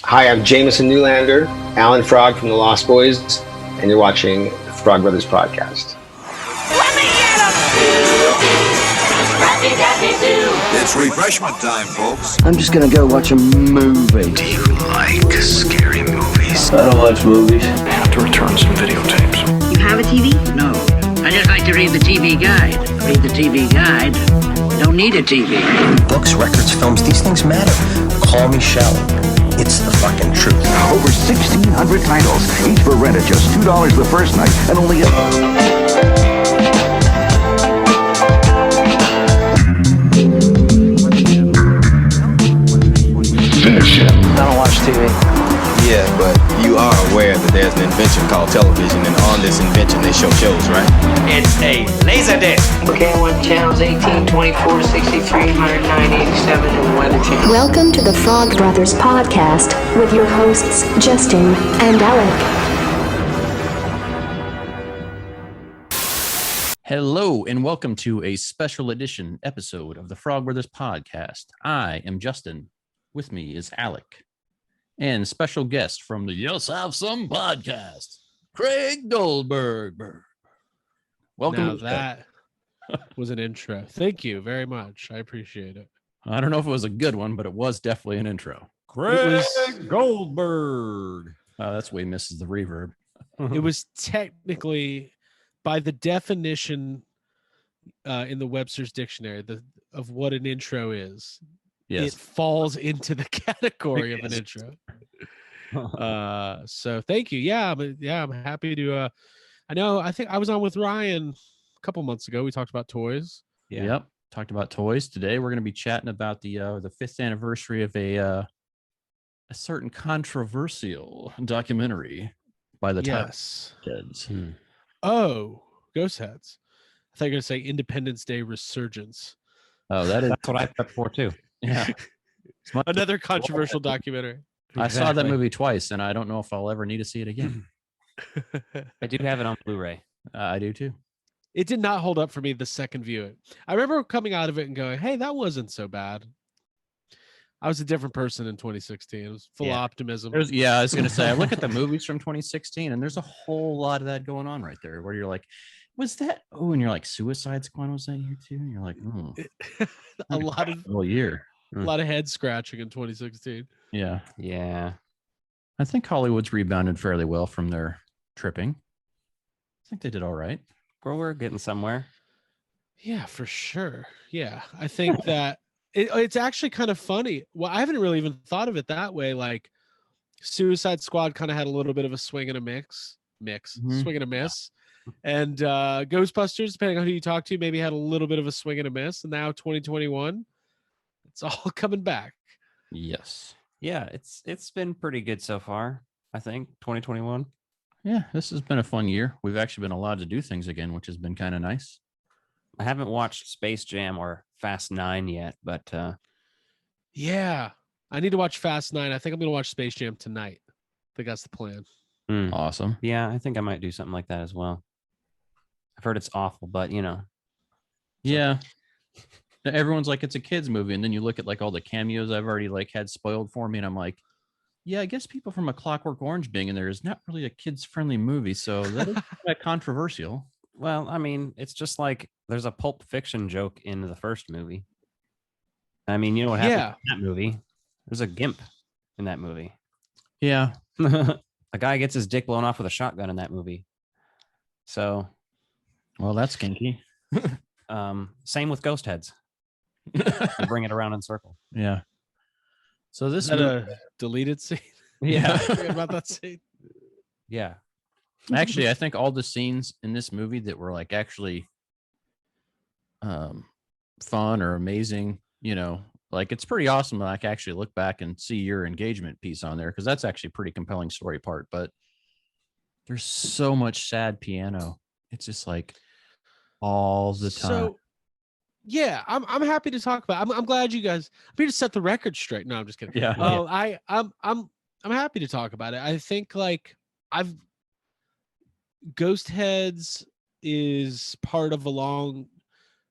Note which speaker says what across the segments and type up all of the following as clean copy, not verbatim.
Speaker 1: Hi, I'm Jameson Newlander, Alan Frog from the Lost Boys, and you're watching the Frog Brothers podcast.
Speaker 2: Let me get 'em!
Speaker 3: It's refreshment time, folks.
Speaker 4: I'm just gonna go watch a movie.
Speaker 5: Do you like scary movies?
Speaker 4: I don't watch movies.
Speaker 5: I have to return some videotapes.
Speaker 6: You have a TV?
Speaker 7: No. I just like to read the TV guide. Read the TV guide. Don't need a TV.
Speaker 8: Books, records, films, these things matter. Call me shallow. It's the fucking truth.
Speaker 9: Over 1,600 titles, each for rent at just $2 the first night, and only
Speaker 4: Finish him. I don't watch TV.
Speaker 10: Yeah, but you are aware that there's an invention called television, and on this invention they show shows, right?
Speaker 11: It's a laserdisc.
Speaker 6: Okay, I want channels 18, 24, 63, 109, 87, and Weather Channel.
Speaker 12: Welcome to the Frog Brothers podcast with your hosts, Justin and Alec.
Speaker 13: Hello, and welcome to a special edition episode of the Frog Brothers podcast. I am Justin. With me is Alec. And special guest from the Yes Have Some podcast, Craig Goldberg. Welcome.
Speaker 14: Now that was an intro. Thank you very much. I appreciate it.
Speaker 13: I don't know if it was a good one, but it was definitely an intro. Craig Goldberg. That's way misses the reverb.
Speaker 14: It was technically, by the definition in the Webster's dictionary of what an intro is,
Speaker 13: yes,
Speaker 14: it falls into the category of an intro. So thank you. I'm happy to. I think I was on with Ryan a couple months ago. We talked about toys.
Speaker 13: Yeah. Yep. Talked about toys. Today we're going to be chatting about the 5th anniversary of a certain controversial documentary by the Ghostheads.
Speaker 14: Oh, Ghostheads. I thought you were going to say Independence Day Resurgence.
Speaker 13: Oh, that's
Speaker 11: what I prepped for too.
Speaker 13: Yeah.
Speaker 14: Another controversial documentary.
Speaker 13: I saw that movie twice, and I don't know if I'll ever need to see it again.
Speaker 11: I do have it on Blu-ray.
Speaker 13: I do too.
Speaker 14: It did not hold up for me the second viewing. I remember coming out of it and going, hey, that wasn't so bad. I was a different person in 2016. It was full of optimism.
Speaker 13: I was going to say, I look at the movies from 2016, and there's a whole lot of that going on right there, where you're like, was that? Oh, and you're like, Suicide Squad was that year too? And you're like,
Speaker 14: a lot of
Speaker 13: year.
Speaker 14: A lot of head scratching in 2016.
Speaker 13: Yeah.
Speaker 11: Yeah.
Speaker 13: I think Hollywood's rebounded fairly well from their tripping. I think they did all right.
Speaker 11: Well, we're getting somewhere.
Speaker 14: Yeah, for sure. Yeah. I think that it's actually kind of funny. Well, I haven't really even thought of it that way. Like Suicide Squad kind of had a little bit of a swing and a swing and a miss. And Ghostbusters, depending on who you talk to, maybe had a little bit of a swing and a miss. And now 2021, it's all coming back.
Speaker 13: Yes.
Speaker 11: Yeah, it's been pretty good so far, I think, 2021.
Speaker 13: Yeah, this has been a fun year. We've actually been allowed to do things again, which has been kind of nice.
Speaker 11: I haven't watched Space Jam or Fast 9 yet, but
Speaker 14: yeah, I need to watch Fast 9. I think I'm going to watch Space Jam tonight. I think that's the plan.
Speaker 13: Awesome.
Speaker 11: Yeah, I think I might do something like that as well. I've heard it's awful, but
Speaker 13: Yeah. Everyone's like, it's a kid's movie, and then you look at like all the cameos I've already like had spoiled for me, and I'm like, yeah, I guess people from A Clockwork Orange being in there is not really a kids friendly movie, so that is quite controversial.
Speaker 11: Well, I mean, it's just like there's a Pulp Fiction joke in the first movie. I mean, you know what happened in that movie? There's a gimp in that movie.
Speaker 13: Yeah.
Speaker 11: A guy gets his dick blown off with a shotgun in that movie. So,
Speaker 13: well, that's kinky.
Speaker 11: Same with Ghostheads. You bring it around in circle.
Speaker 13: Yeah. So this
Speaker 14: is that a deleted scene?
Speaker 13: Yeah.
Speaker 14: Forget about that scene.
Speaker 11: Yeah.
Speaker 13: Actually, I think all the scenes in this movie that were like actually fun or amazing, like it's pretty awesome to like actually look back and see your engagement piece on there, because that's actually a pretty compelling story part. But there's so much sad piano. It's just like all the time.
Speaker 14: So yeah, I'm happy to talk about it. I'm glad you guys. I'm here to set the record straight. No, I'm just kidding.
Speaker 13: Yeah.
Speaker 14: I'm happy to talk about it. I think like Ghostheads is part of a long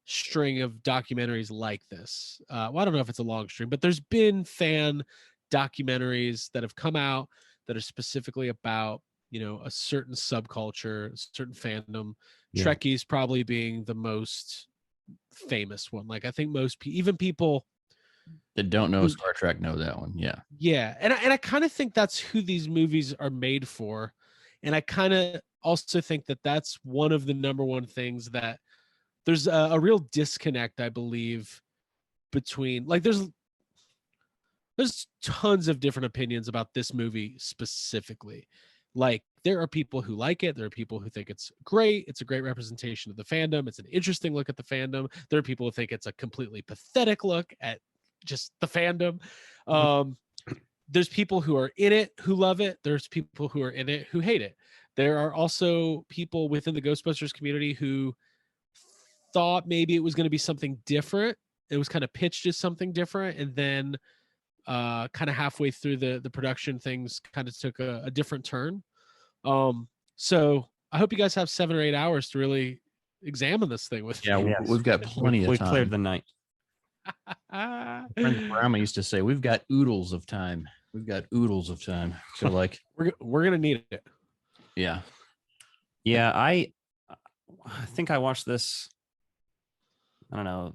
Speaker 14: string of documentaries like this. Well, I don't know if it's a long string, but there's been fan documentaries that have come out that are specifically about, a certain subculture, certain fandom.
Speaker 11: Yeah.
Speaker 14: Trekkies probably being the most famous one. Like I think most even people
Speaker 13: that don't know Star Trek know that one. Yeah.
Speaker 14: Yeah. And I kind of think that's who these movies are made for. And I kind of also think that that's one of the number one things that there's a real disconnect, I believe, between like there's tons of different opinions about this movie specifically. Like there are people who like it. There are people who think it's great. It's a great representation of the fandom. It's an interesting look at the fandom. There are people who think it's a completely pathetic look at just the fandom. There's people who are in it who love it. There's people who are in it who hate it. There are also people within the Ghostbusters community who thought maybe it was going to be something different. It was kind of pitched as something different, and then kind of halfway through the production, things kind of took a different turn. So I hope you guys have 7 or 8 hours to really examine this thing with.
Speaker 13: Yeah, we've got plenty of time.
Speaker 11: We cleared the night.
Speaker 13: My friend grandma used to say, "We've got oodles of time. We've got oodles of time." So like,
Speaker 14: we're gonna need it.
Speaker 13: Yeah,
Speaker 11: yeah. I think I watched this. I don't know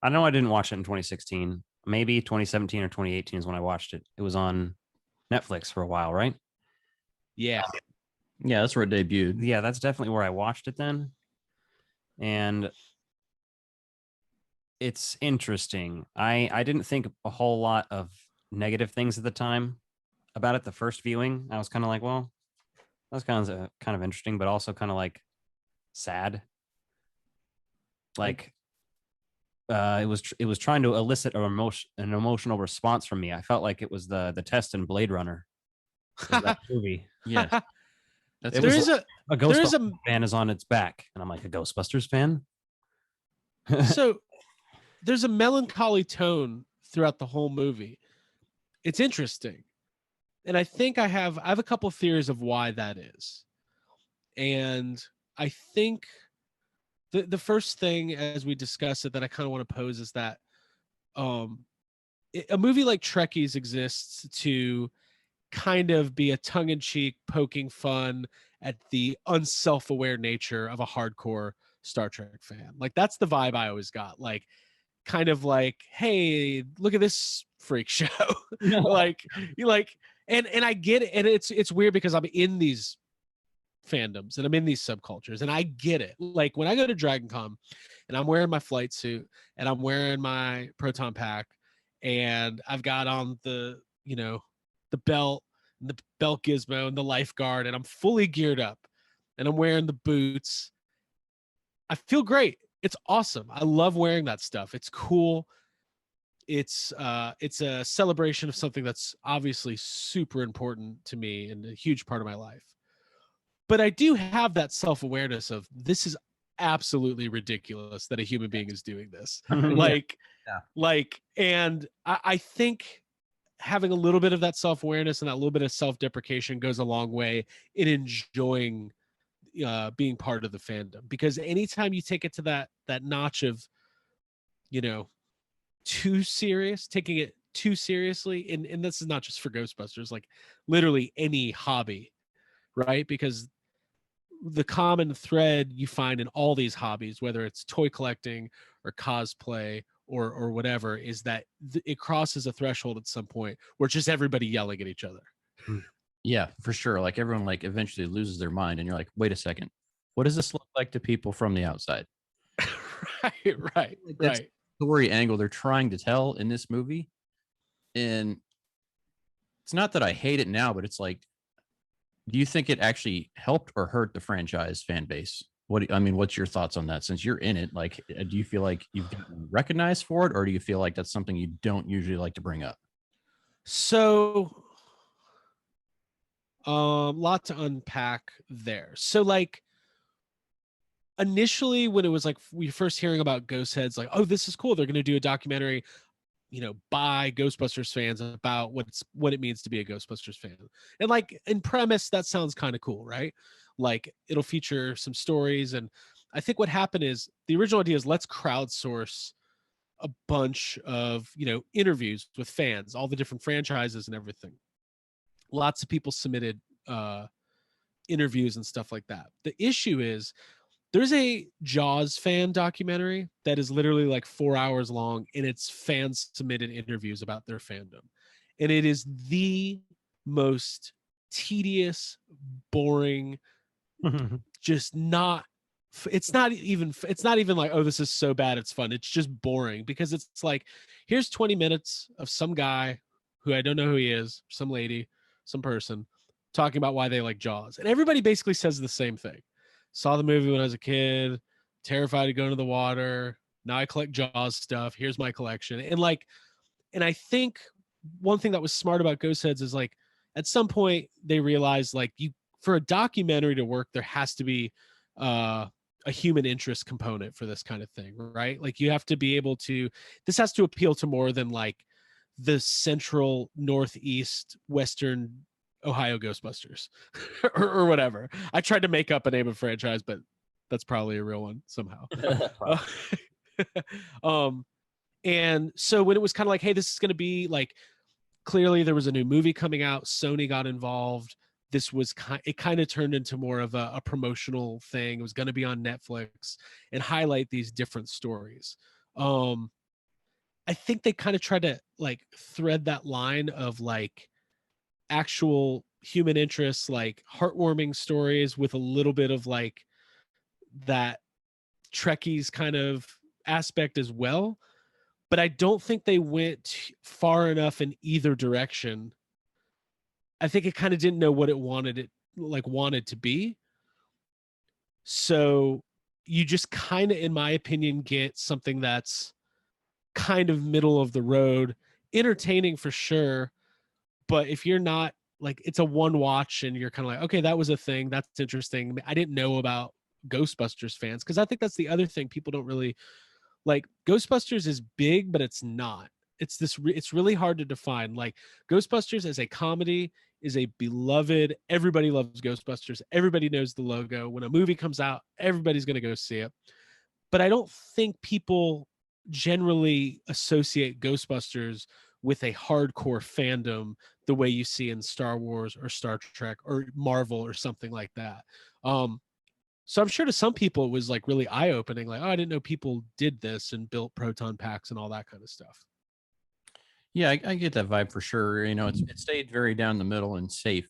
Speaker 11: I know I didn't watch it in 2016. Maybe 2017 or 2018 is when I watched it. It was on Netflix for a while, right?
Speaker 14: Yeah.
Speaker 13: Yeah, that's where it debuted.
Speaker 11: Yeah, that's definitely where I watched it then. And it's interesting. I didn't think a whole lot of negative things at the time about it. The first viewing, I was kind of like, well, that's kind of interesting, but also kind of like sad. Like it was trying to elicit an emotional response from me. I felt like it was the test in Blade Runner. That movie.
Speaker 13: Yeah.
Speaker 11: A Ghostbusters fan is on its back, and I'm like, a Ghostbusters fan.
Speaker 14: So there's a melancholy tone throughout the whole movie. It's interesting, and I think I have a couple theories of why that is. And I think the first thing, as we discuss it, that I kind of want to pose is that a movie like Trekkies exists to kind of be a tongue-in-cheek poking fun at the unself-aware nature of a hardcore Star Trek fan. Like that's the vibe I always got. Like kind of like, hey, look at this freak show. Like you like, and I get it, and it's weird because I'm in these fandoms and I'm in these subcultures and I get it. Like when I go to DragonCon and I'm wearing my flight suit and I'm wearing my proton pack and I've got on the belt and the belt gizmo and the lifeguard and I'm fully geared up and I'm wearing the boots, I feel great. It's awesome. I love wearing that stuff. It's cool. It's a celebration of something that's obviously super important to me and a huge part of my life. But I do have that self-awareness of this is absolutely ridiculous that a human being is doing this. And I think having a little bit of that self-awareness and that little bit of self-deprecation goes a long way in enjoying being part of the fandom. Because anytime you take it to that notch of, too serious, taking it too seriously, and this is not just for Ghostbusters, like literally any hobby, right? Because the common thread you find in all these hobbies, whether it's toy collecting or cosplay or whatever, is that it crosses a threshold at some point where just everybody yelling at each other.
Speaker 13: Yeah, for sure. Like everyone like eventually loses their mind and you're like, wait a second, what does this look like to people from the outside?
Speaker 14: Right.
Speaker 13: That's the story angle they're trying to tell in this movie. And it's not that I hate it now, but it's like, do you think it actually helped or hurt the franchise fan base? What's your thoughts on that? Since you're in it, like, do you feel like you've gotten recognized for it, or do you feel like that's something you don't usually like to bring up?
Speaker 14: So, lot to unpack there. So, like, initially, when it was like we first hearing about Ghostheads, like, oh, this is cool. They're going to do a documentary, by Ghostbusters fans about what it means to be a Ghostbusters fan. And like in premise, that sounds kind of cool, right? Like it'll feature some stories. And I think what happened is the original idea is let's crowdsource a bunch of, interviews with fans, all the different franchises and everything. Lots of people submitted interviews and stuff like that. The issue is there's a Jaws fan documentary that is literally like 4 hours long, and it's fans submitted interviews about their fandom. And it is the most tedious, boring, just not, it's not even like, oh, this is so bad it's fun. It's just boring, because it's like, here's 20 minutes of some guy who I don't know who he is, some lady, some person, talking about why they like Jaws. And everybody basically says the same thing. Saw the movie when I was a kid, terrified to go into the water. Now I collect Jaws stuff. Here's my collection. And I think one thing that was smart about Ghostheads is like, at some point they realized like, for a documentary to work, there has to be a human interest component for this kind of thing, right? Like you have to be able to, this has to appeal to more than like the central, northeast, western Ohio Ghostbusters or whatever. I tried to make up a name of franchise, but that's probably a real one somehow. And so when it was kind of like, hey, this is going to be like, clearly there was a new movie coming out, Sony got involved. This was it kind of turned into more of a promotional thing. It was going to be on Netflix and highlight these different stories. I think they kind of tried to like thread that line of like actual human interests, like heartwarming stories with a little bit of like that Trekkies kind of aspect as well. But I don't think they went far enough in either direction. I think it kind of didn't know what it wanted to be. So you just kind of, in my opinion, get something that's kind of middle of the road, entertaining for sure. But if you're not like, it's a one watch and you're kind of like, okay, that was a thing. That's interesting. I didn't know about Ghostbusters fans, because I think that's the other thing people don't really like. Ghostbusters is big, but it's not. It's really hard to define. Like Ghostbusters as a comedy is a beloved, everybody loves Ghostbusters. Everybody knows the logo. When a movie comes out, everybody's going to go see it. But I don't think people generally associate Ghostbusters with a hardcore fandom the way you see in Star Wars or Star Trek or Marvel or something like that. So I'm sure to some people it was like really eye-opening, like, oh, I didn't know people did this and built proton packs and all that kind of stuff.
Speaker 13: Yeah, I get that vibe for sure. It stayed very down the middle and safe.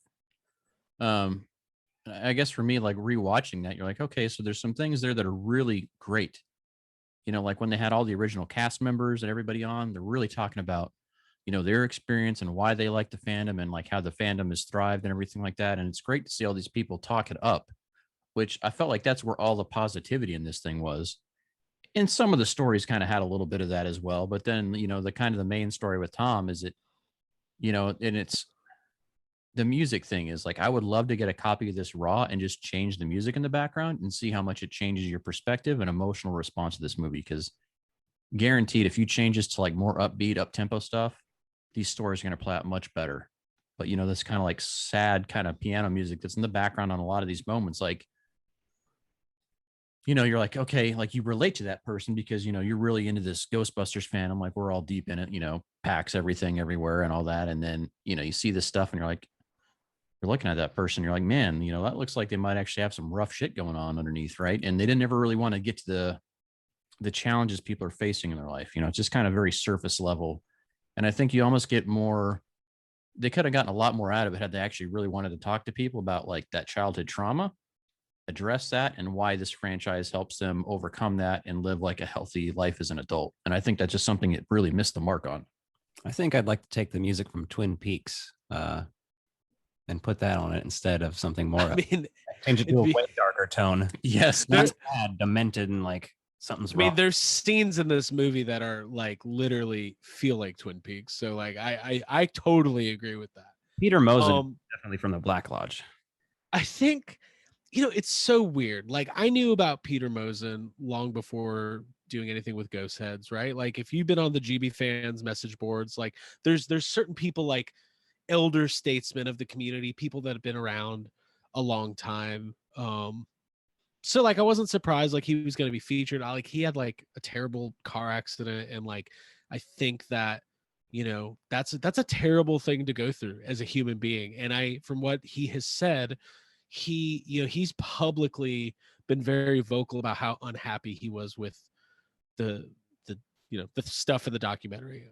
Speaker 13: I guess for me, like rewatching that, you're like, okay, so there's some things there that are really great. Like when they had all the original cast members and everybody on, they're really talking about, their experience and why they like the fandom and like how the fandom has thrived and everything like that. And it's great to see all these people talk it up, which I felt like that's where all the positivity in this thing was. And some of the stories kind of had a little bit of that as well. But then, the kind of the main story with Tom is and it's the music thing is like, I would love to get a copy of this raw and just change the music in the background and see how much it changes your perspective and emotional response to this movie. Because guaranteed, if you change this to like more upbeat, up tempo stuff, these stories are going to play out much better. But, this kind of like sad kind of piano music that's in the background on a lot of these moments, like, you're like, okay, like you relate to that person because, you're really into this Ghostbusters fan. I'm like, we're all deep in it, packs everything everywhere and all that. And then, you see this stuff and you're like, you're looking at that person. You're like, man, that looks like they might actually have some rough shit going on underneath. Right. And they didn't ever really want to get to the challenges people are facing in their life. It's just kind of very surface level. And I think you almost get more, they could have gotten a lot more out of it had they actually really wanted to talk to people about like that childhood trauma, address that, and why this franchise helps them overcome that and live like a healthy life as an adult. And I think that's just something it really missed the mark on.
Speaker 11: I think I'd like to take the music from Twin Peaks and put that on it instead of something more. Change it to a way darker tone.
Speaker 13: Yes,
Speaker 11: not sad, demented, and like something's wrong.
Speaker 14: There's scenes in this movie that are like literally feel like Twin Peaks. So like I totally agree with that.
Speaker 11: Peter Mosen, definitely from the Black Lodge.
Speaker 14: I think, it's so weird. Like I knew about Peter Mosen long before doing anything with Ghostheads, right? Like if you've been on the GB fans message boards, like there's certain people like elder statesmen of the community, people that have been around a long time, so like I wasn't surprised like he was going to be featured. Like he had like a terrible car accident, and like I think that that's a terrible thing to go through as a human being. And from what he has said, he's publicly been very vocal about how unhappy he was with the the stuff in the documentary.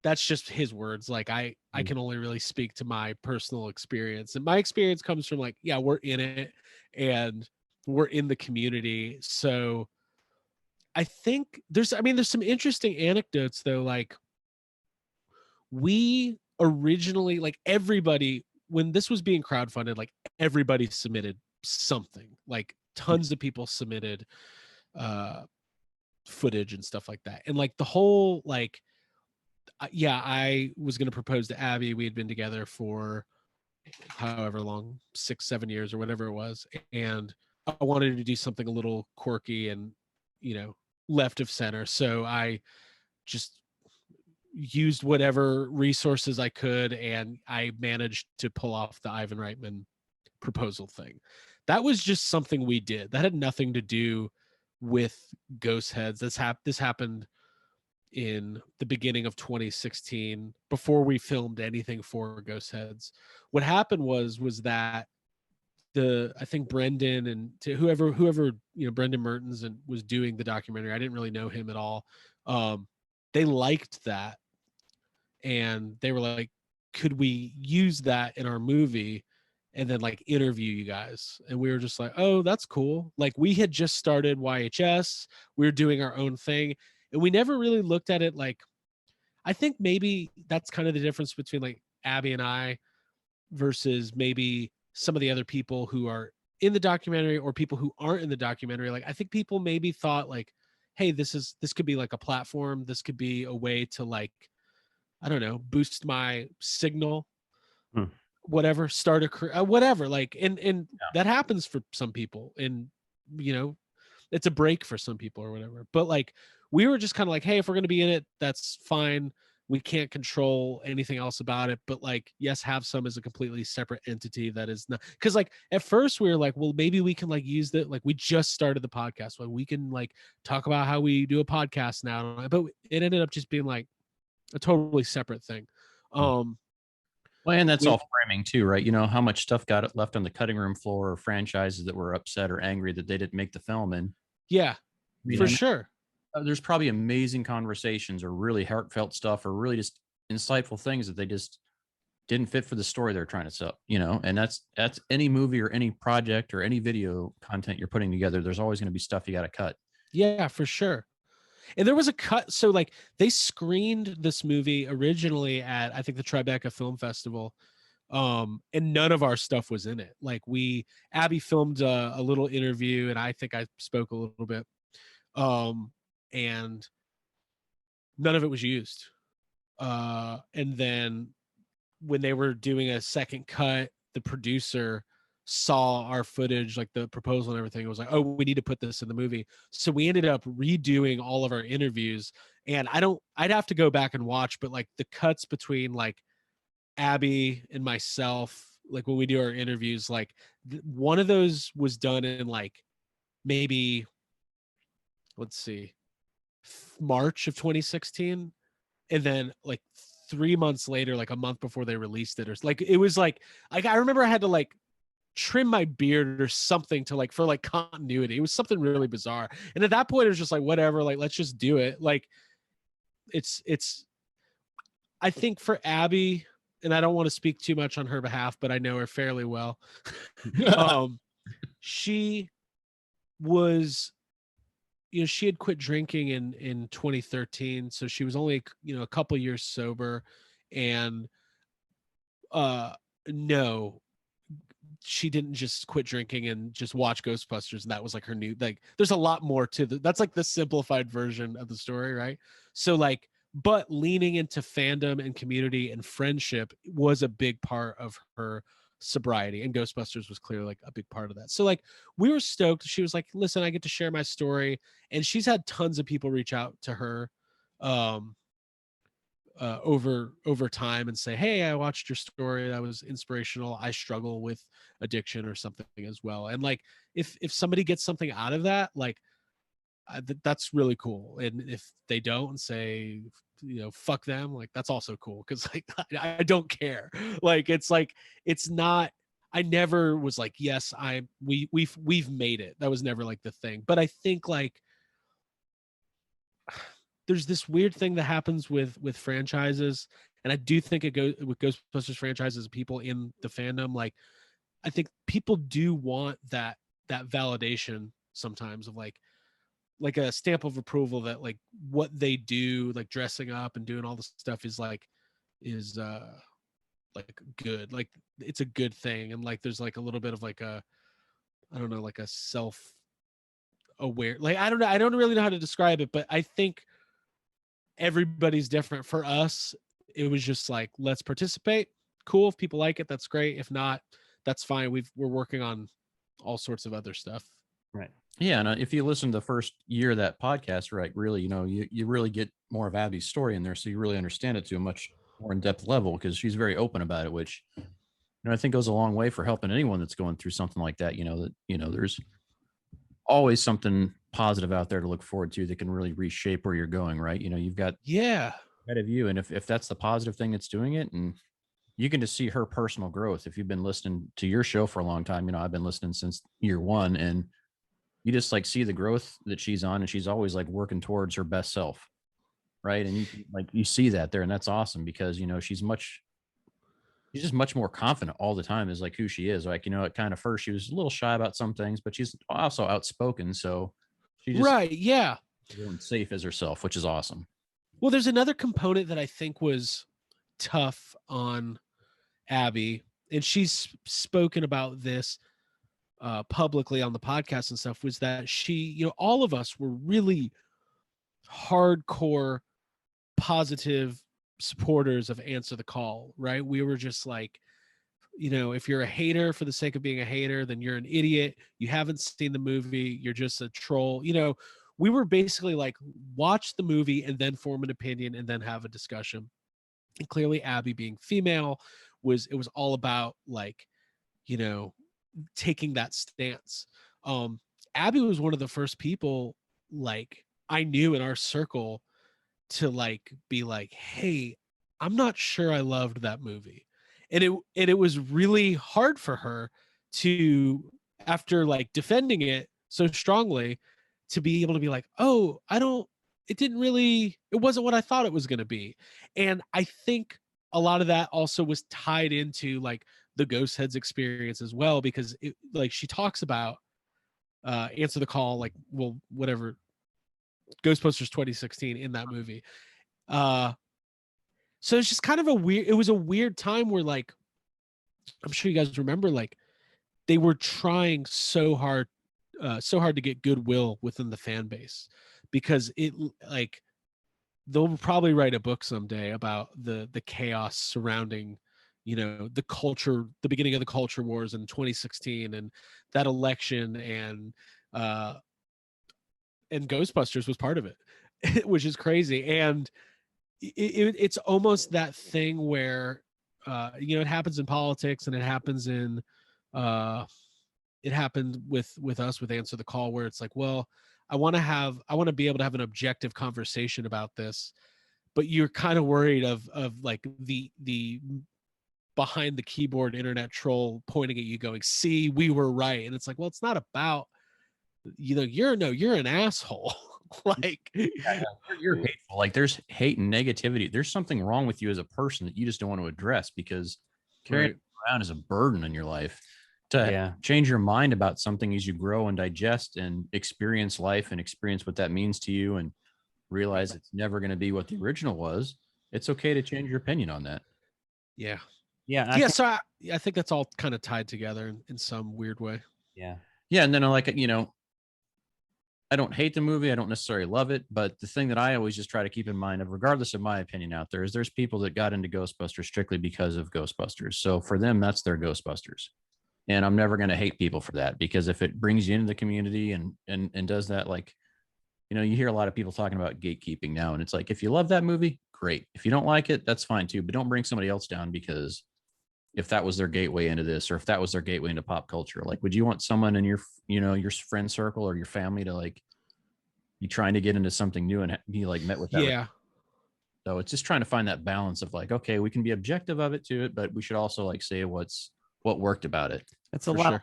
Speaker 14: That's just his words. Like I can only really speak to my personal experience, and my experience comes from like, yeah, we're in it and we're in the community. So I think there's some interesting anecdotes though. Like we originally, like everybody, when this was being crowdfunded, like everybody submitted something. Like tons of people submitted footage and stuff like that. And like the whole like, yeah, I was going to propose to Abby. We had been together for however long, 6-7 years or whatever it was. And I wanted to do something a little quirky and, left of center. So I just used whatever resources I could, and I managed to pull off the Ivan Reitman proposal thing. That was just something we did. That had nothing to do with Ghostheads. This happened in the beginning of 2016, before we filmed anything for Ghostheads. What happened was that I think Brendan and whoever Brendan Mertens and was doing the documentary. I didn't really know him at all. They liked that, and they were like, "Could we use that in our movie, and then like interview you guys?" And we were just like, "Oh, that's cool." Like we had just started YHS, we were doing our own thing, and we never really looked at it like. I think maybe that's kind of the difference between like Abby and I versus maybe some of the other people who are in the documentary or people who aren't in the documentary. Like I think people maybe thought like, hey, this could be like a platform. This could be a way to like, I don't know, boost my signal, whatever, start a career, whatever. Like, and that happens for some people, and it's a break for some people or whatever. But like, we were just kind of like, hey, if we're going to be in it, that's fine. We can't control anything else about it, but like, yes, have some as a completely separate entity that is not, because like at first we were like, well, maybe we can like use that. Like we just started the podcast, like we can like talk about how we do a podcast now, but it ended up just being like a totally separate thing.
Speaker 13: Well, and that's all framing too, right? How much stuff got left on the cutting room floor, or franchises that were upset or angry that they didn't make the film. And
Speaker 14: yeah, for sure.
Speaker 13: There's probably amazing conversations or really heartfelt stuff or really just insightful things that they just didn't fit for the story they're trying to sell, and that's any movie or any project or any video content you're putting together. There's always going to be stuff you got to cut.
Speaker 14: Yeah, for sure. And there was a cut. So like they screened this movie originally at, I think, the Tribeca Film Festival. And none of our stuff was in it. Like Abby filmed a little interview, and I think I spoke a little bit. And none of it was used. And then when they were doing a second cut, the producer saw our footage, like the proposal and everything. It was like, oh, we need to put this in the movie. So we ended up redoing all of our interviews. And I'd have to go back and watch, but like the cuts between like Abby and myself, like when we do our interviews, like one of those was done in like maybe, let's see, March of 2016, and then like 3 months later, like a month before they released it, or like it was like I remember I had to like trim my beard or something to like for like continuity. It was something really bizarre, and at that point it was just like whatever, like let's just do it. Like it's I think for Abby, and I don't want to speak too much on her behalf, but I know her fairly well. She was, she had quit drinking in 2013. So she was only, a couple years sober, and no, she didn't just quit drinking and just watch Ghostbusters. And that was like her new, like, there's a lot more to that's like the simplified version of the story. Right. So like, but leaning into fandom and community and friendship was a big part of her sobriety, and Ghostbusters was clearly like a big part of that. So like we were stoked. She was like, listen, I get to share my story. And she's had tons of people reach out to her over time and say, hey, I watched your story, that was inspirational, I struggle with addiction or something as well. And like if somebody gets something out of that, like that's really cool. And if they don't and say, fuck them, like that's also cool, because like I don't care. It's not, I never was like, yes, we've made it. That was never like the thing. But I think like there's this weird thing that happens with franchises, and I do think it goes with Ghostbusters franchises, people in the fandom, like I think people do want that validation sometimes of like a stamp of approval that like what they do, like dressing up and doing all this stuff is good, like it's a good thing. And like there's like a little bit of like a, I don't know, like a self aware, like I don't know, I don't really know how to describe it, but I think everybody's different. For us, it was just like, let's participate. Cool, if people like it, that's great. If not, that's fine. We're working on all sorts of other stuff.
Speaker 11: Right.
Speaker 13: Yeah, and if you listen to the first year of that podcast, right, really, you really get more of Abby's story in there, so you really understand it to a much more in-depth level, because she's very open about it, which I think goes a long way for helping anyone that's going through something like that. There's always something positive out there to look forward to that can really reshape where you're going, right? You've got ahead of you, and if that's the positive thing that's doing it, and you can just see her personal growth. If you've been listening to your show for a long time, I've been listening since year one, and you just like see the growth that she's on, and she's always like working towards her best self, right? And you see that there, and that's awesome, because she's just much more confident all the time, is like who she is. Like, at kind of first she was a little shy about some things, but she's also outspoken, so she just feeling safe as herself, which is awesome.
Speaker 14: Well, there's another component that I think was tough on Abby, and she's spoken about this publicly on the podcast and stuff, was that she, all of us were really hardcore positive supporters of Answer the Call, right? We were just like, if you're a hater for the sake of being a hater, then you're an idiot. You haven't seen the movie. You're just a troll. We were basically like, watch the movie and then form an opinion and then have a discussion. And clearly Abby, being female, it was all about like, taking that stance. Abby was one of the first people like I knew in our circle to like be like, hey, I'm not sure I loved that movie. And it was really hard for her to, after like defending it so strongly, to be able to be like, oh, it wasn't what I thought it was going to be. And I think a lot of that also was tied into like the Ghostheads experience as well, because like she talks about Answer the Call, like, well, whatever, Ghostbusters 2016 in that movie. So it's just kind of it was a weird time where like, I'm sure you guys remember, like they were trying so hard to get goodwill within the fan base, because it like they'll probably write a book someday about the chaos surrounding the beginning of the culture wars in 2016 and that election, and Ghostbusters was part of it, which is crazy. And it's almost that thing where it happens in politics, and it happens in it happened with us with Answer the Call, where it's like, well, I want to be able to have an objective conversation about this, but you're kind of worried of like the behind the keyboard internet troll pointing at you going, see, we were right. And it's like, well, it's not about, you're an asshole. Like
Speaker 13: you're hateful. Like there's hate and negativity. There's something wrong with you as a person that you just don't want to address, because carrying it around is a burden in your life. To change your mind about something as you grow and digest and experience life and experience what that means to you, and realize it's never going to be what the original was, it's okay to change your opinion on that.
Speaker 14: Yeah.
Speaker 11: So
Speaker 14: I think that's all kind of tied together in some weird way.
Speaker 11: Yeah.
Speaker 13: And then I don't hate the movie. I don't necessarily love it, but the thing that I always just try to keep in mind, regardless of my opinion out there, is there's people that got into Ghostbusters strictly because of Ghostbusters. So for them, that's their Ghostbusters. And I'm never going to hate people for that, because if it brings you into the community and does that, like, you hear a lot of people talking about gatekeeping now, and it's like, if you love that movie, great. If you don't like it, that's fine too. But don't bring somebody else down because if that was their gateway into this, or if that was their gateway into pop culture, like, would you want someone in your, your friend circle or your family to like be trying to get into something new and be like met with that?
Speaker 14: Yeah.
Speaker 13: So it's just trying to find that balance of like, okay, we can be objective of it to it, but we should also like say what worked about it.
Speaker 11: It's a lot of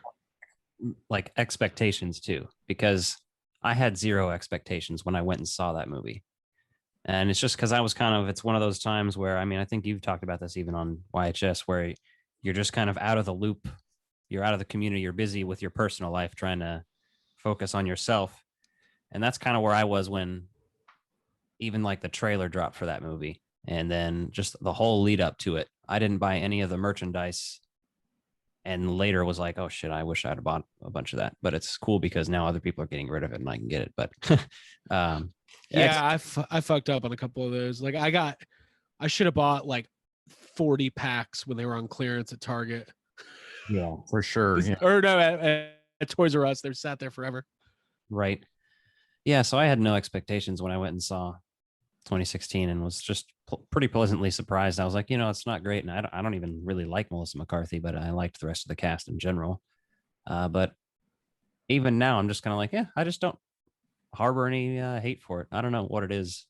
Speaker 11: like expectations too, because I had zero expectations when I went and saw that movie. And it's just because I was it's one of those times where, I mean, I think you've talked about this even on YHS, where you're just kind of out of the loop. You're out of the community. You're busy with your personal life, trying to focus on yourself. And that's kind of where I was when even like the trailer dropped for that movie. And then just the whole lead up to it. I didn't buy any of the merchandise. And later was like, oh shit, I wish I'd bought a bunch of that. But it's cool because now other people are getting rid of it and I can get it. But
Speaker 14: I fucked up on a couple of those. Like I should have bought like 40 packs when they were on clearance at Target.
Speaker 13: Yeah, for sure. Yeah.
Speaker 14: Or no, at Toys R Us. They're sat there forever.
Speaker 11: Right. Yeah. So I had no expectations when I went and saw 2016 and was just pretty pleasantly surprised. I was like, it's not great. And I don't even really like Melissa McCarthy, but I liked the rest of the cast in general. But even now I'm just kind of like, yeah, I just don't harbor any hate for it. I don't know what it is.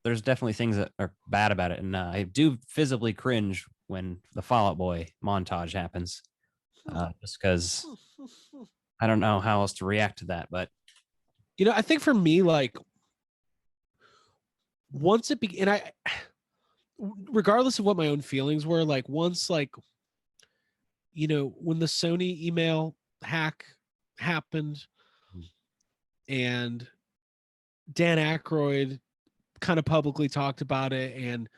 Speaker 11: There's definitely things that are bad about it. And I do visibly cringe when the Fall Out Boy montage happens, just because I don't know how else to react to that. But,
Speaker 14: I think for me, like once it began, and regardless of what my own feelings were, like once, like, when the Sony email hack happened and Dan Aykroyd kind of publicly talked about it, and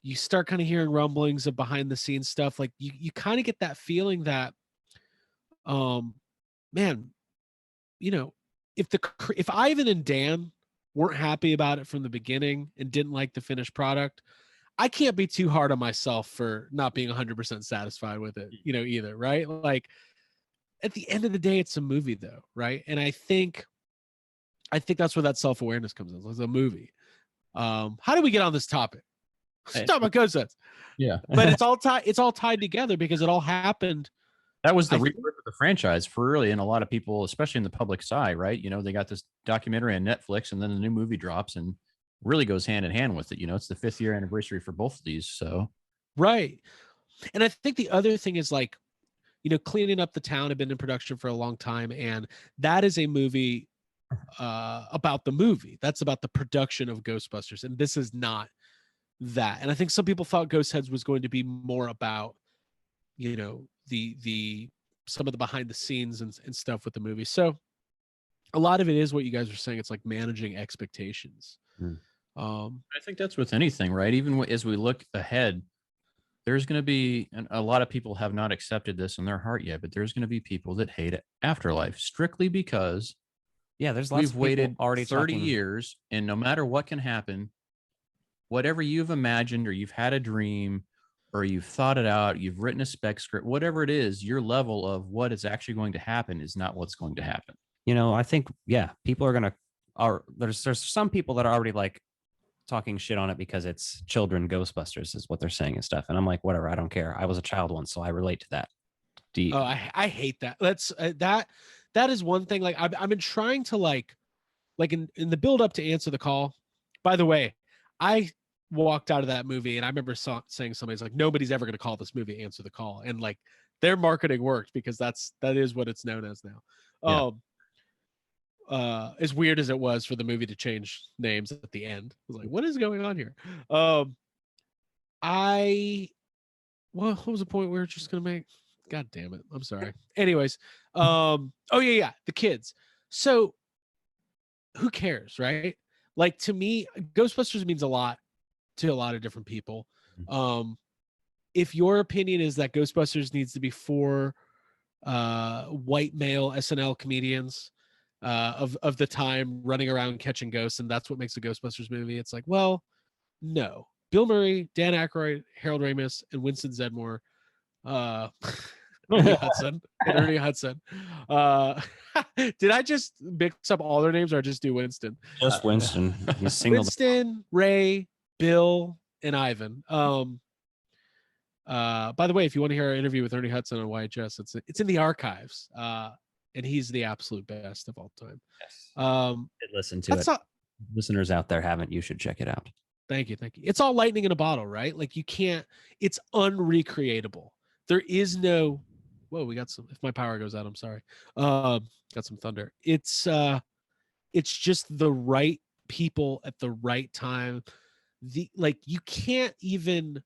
Speaker 14: you start kind of hearing rumblings of behind the scenes stuff, like you kind of get that feeling that, man, if Ivan and Dan weren't happy about it from the beginning and didn't like the finished product, I can't be too hard on myself for not being 100% satisfied with it, either. Right. Like at the end of the day, it's a movie though. Right. And I think that's where that self-awareness comes in. It's a movie. How do we get on this topic? Let's talk about Ghostheads.
Speaker 13: Yeah.
Speaker 14: But it's all tied together because it all happened.
Speaker 13: That was the rebirth of the franchise for really, and a lot of people, especially in the public's eye, right? They got this documentary on Netflix and then the new movie drops and really goes hand in hand with it. It's the 5th year anniversary for both of these. So,
Speaker 14: right. And I think the other thing is like, Cleaning Up the Town had been in production for a long time. And that is a movie about the movie. That's about the production of Ghostbusters. And this is not that. And I think some people thought Ghostheads was going to be more about, the some of the behind the scenes and stuff with the movie. So a lot of it is what you guys are saying. It's like managing expectations.
Speaker 13: I think that's with anything, right? Even as we look ahead, there's going to be, and a lot of people have not accepted this in their heart yet, but there's going to be people that hate Afterlife strictly because
Speaker 11: there's lots
Speaker 13: we've
Speaker 11: of
Speaker 13: waited
Speaker 11: already
Speaker 13: 30 years, and no matter what can happen, whatever you've imagined or you've had a dream or you've thought it out, you've written a spec script, whatever it is, your level of what is actually going to happen is not what's going to happen.
Speaker 11: I think, people are going to, there's some people that are already like talking shit on it because it's children Ghostbusters is what they're saying and stuff. And I'm like, whatever, I don't care. I was a child once, so I relate to that.
Speaker 14: I hate that. That's that is one thing. Like I've been trying to like in the build up to Answer the Call. By the way, I walked out of that movie and I remember saying somebody's like, nobody's ever going to call this movie Answer the Call. And like their marketing worked because that is what it's known as now. As weird as it was for the movie to change names at the end, I was like, what is going on here? What was the point we were just going to make? God damn it. I'm sorry. Anyways. The kids. So who cares, right? Like to me, Ghostbusters means a lot to a lot of different people. If your opinion is that Ghostbusters needs to be for white male SNL comedians of the time running around catching ghosts, and that's what makes a Ghostbusters movie, it's like, well, no. Bill Murray, Dan Aykroyd, Harold Ramis, and Winston Zedmore, Ernie Hudson. Did I just mix up all their names or just do Winston?
Speaker 11: Just Winston. He's single.
Speaker 14: Winston, Ray, Bill, and Ivan. By the way, if you want to hear our interview with Ernie Hudson on YHS, it's in the archives. And he's the absolute best of all time.
Speaker 11: Yes. Listen to it. Listeners out there haven't, you should check it out.
Speaker 14: Thank you. It's all lightning in a bottle, right? Like you can't, it's unrecreatable. There is no, whoa, we got some, if my power goes out, I'm sorry. Got some thunder. It's just the right people at the right time. You can't even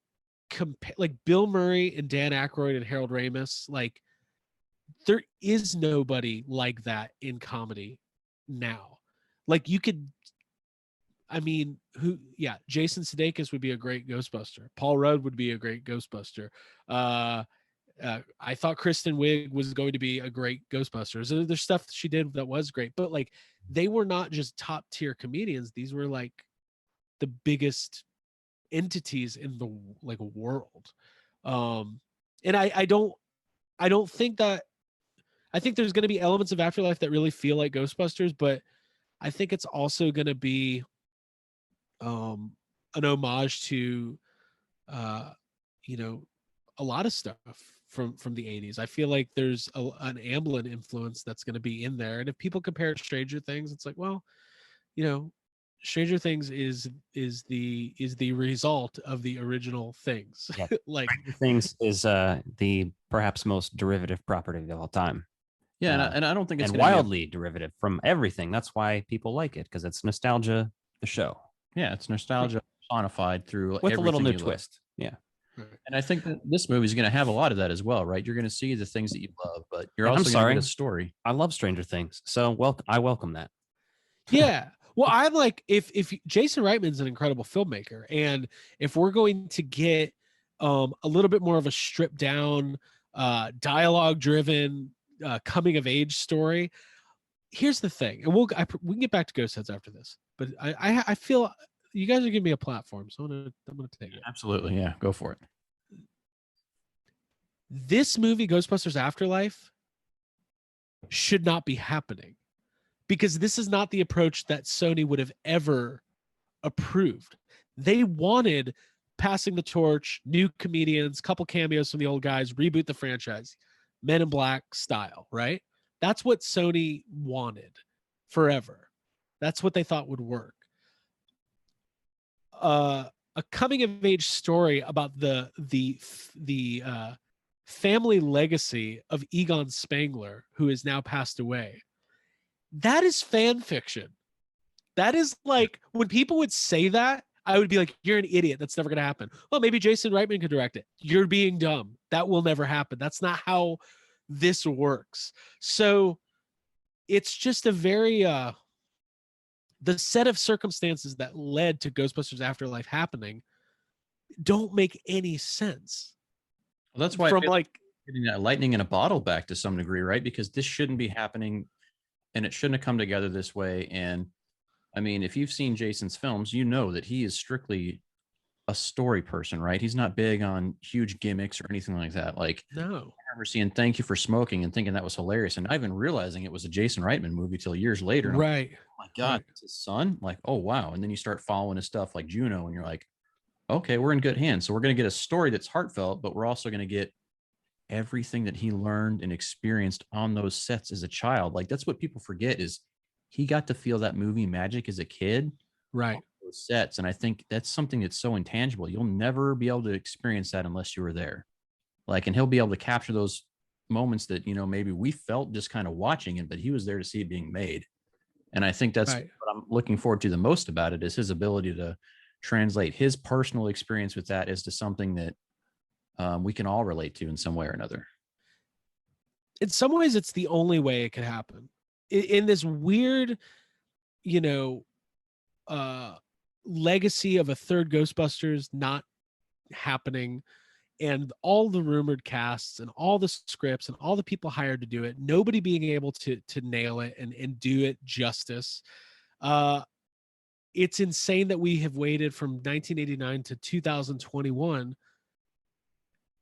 Speaker 14: compare, like Bill Murray and Dan Aykroyd and Harold Ramis, like there is nobody like that in comedy now. Like you could, Jason Sudeikis would be a great Ghostbuster. Paul Rudd would be a great Ghostbuster. I thought Kristen Wiig was going to be a great Ghostbuster. So there's stuff she did that was great, but like they were not just top tier comedians. These were like the biggest entities in the like world. And I don't think that, I think there's going to be elements of Afterlife that really feel like Ghostbusters, but I think it's also going to be an homage to a lot of stuff from the 80s. I feel like there's an Amblin influence that's going to be in there. And if people compare it to Stranger Things, it's like, well, Stranger Things is the result of the original Things.
Speaker 11: Yeah.
Speaker 14: Like
Speaker 11: Stranger Things is the perhaps most derivative property of all time.
Speaker 13: Yeah, and I don't think it's
Speaker 11: wildly derivative from everything. That's why people like it, because it's nostalgia. The show.
Speaker 13: Yeah, it's nostalgia personified through
Speaker 11: with a little new
Speaker 13: twist.
Speaker 11: twist. Yeah.
Speaker 13: And I think that this movie is going to have a lot of that as well, right? You're going to see the things that you love, but you're also going to get a story.
Speaker 11: I love Stranger Things, so I welcome that.
Speaker 14: Yeah. Well, I'm like, if Jason Reitman's an incredible filmmaker, and if we're going to get a little bit more of a stripped down, dialogue driven, coming of age story, here's the thing, and we can get back to Ghostheads after this, but I feel you guys are giving me a platform, so I'm gonna take it.
Speaker 13: Absolutely, yeah, go for it.
Speaker 14: This movie, Ghostbusters Afterlife, should not be happening, because this is not the approach that Sony would have ever approved. They wanted passing the torch, new comedians, couple cameos from the old guys, reboot the franchise, Men in Black style, right? That's what Sony wanted forever. That's what they thought would work. A coming of age story about the family legacy of Egon Spengler, who is now passed away. That is fan fiction. That is like, when people would say that, I would be like, you're an idiot. That's never going to happen. Well, maybe Jason Reitman could direct it. You're being dumb. That will never happen. That's not how this works. So it's just a very, the set of circumstances that led to Ghostbusters Afterlife happening don't make any sense.
Speaker 13: Well, that's why
Speaker 14: from like
Speaker 13: getting that lightning in a bottle back to some degree, right? Because this shouldn't be happening, and it shouldn't have come together this way. And I mean, if you've seen Jason's films, you know that he is strictly a story person, right? He's not big on huge gimmicks or anything like that. Like,
Speaker 14: no,
Speaker 13: I remember seeing Thank You for Smoking and thinking that was hilarious, and not even realizing it was a Jason Reitman movie till years later.
Speaker 14: Right.
Speaker 13: Like, oh my God, it's his son. Like, oh wow. And then you start following his stuff like Juno, and you're like, okay, we're in good hands. So we're going to get a story that's heartfelt, but we're also going to get everything that he learned and experienced on those sets as a child. Like, that's what people forget, is he got to feel that movie magic as a kid.
Speaker 14: Right.
Speaker 13: Those sets. And I think that's something that's so intangible. You'll never be able to experience that unless you were there. Like, and he'll be able to capture those moments that, maybe we felt just kind of watching it, but he was there to see it being made. And I think that's
Speaker 14: right.
Speaker 13: what I'm looking forward to the most about it, is his ability to translate his personal experience with that as to something that we can all relate to in some way or another.
Speaker 14: In some ways, it's the only way it could happen. In this weird, legacy of a third Ghostbusters not happening, and all the rumored casts and all the scripts and all the people hired to do it, nobody being able to nail it and do it justice. It's insane that we have waited from 1989 to 2021.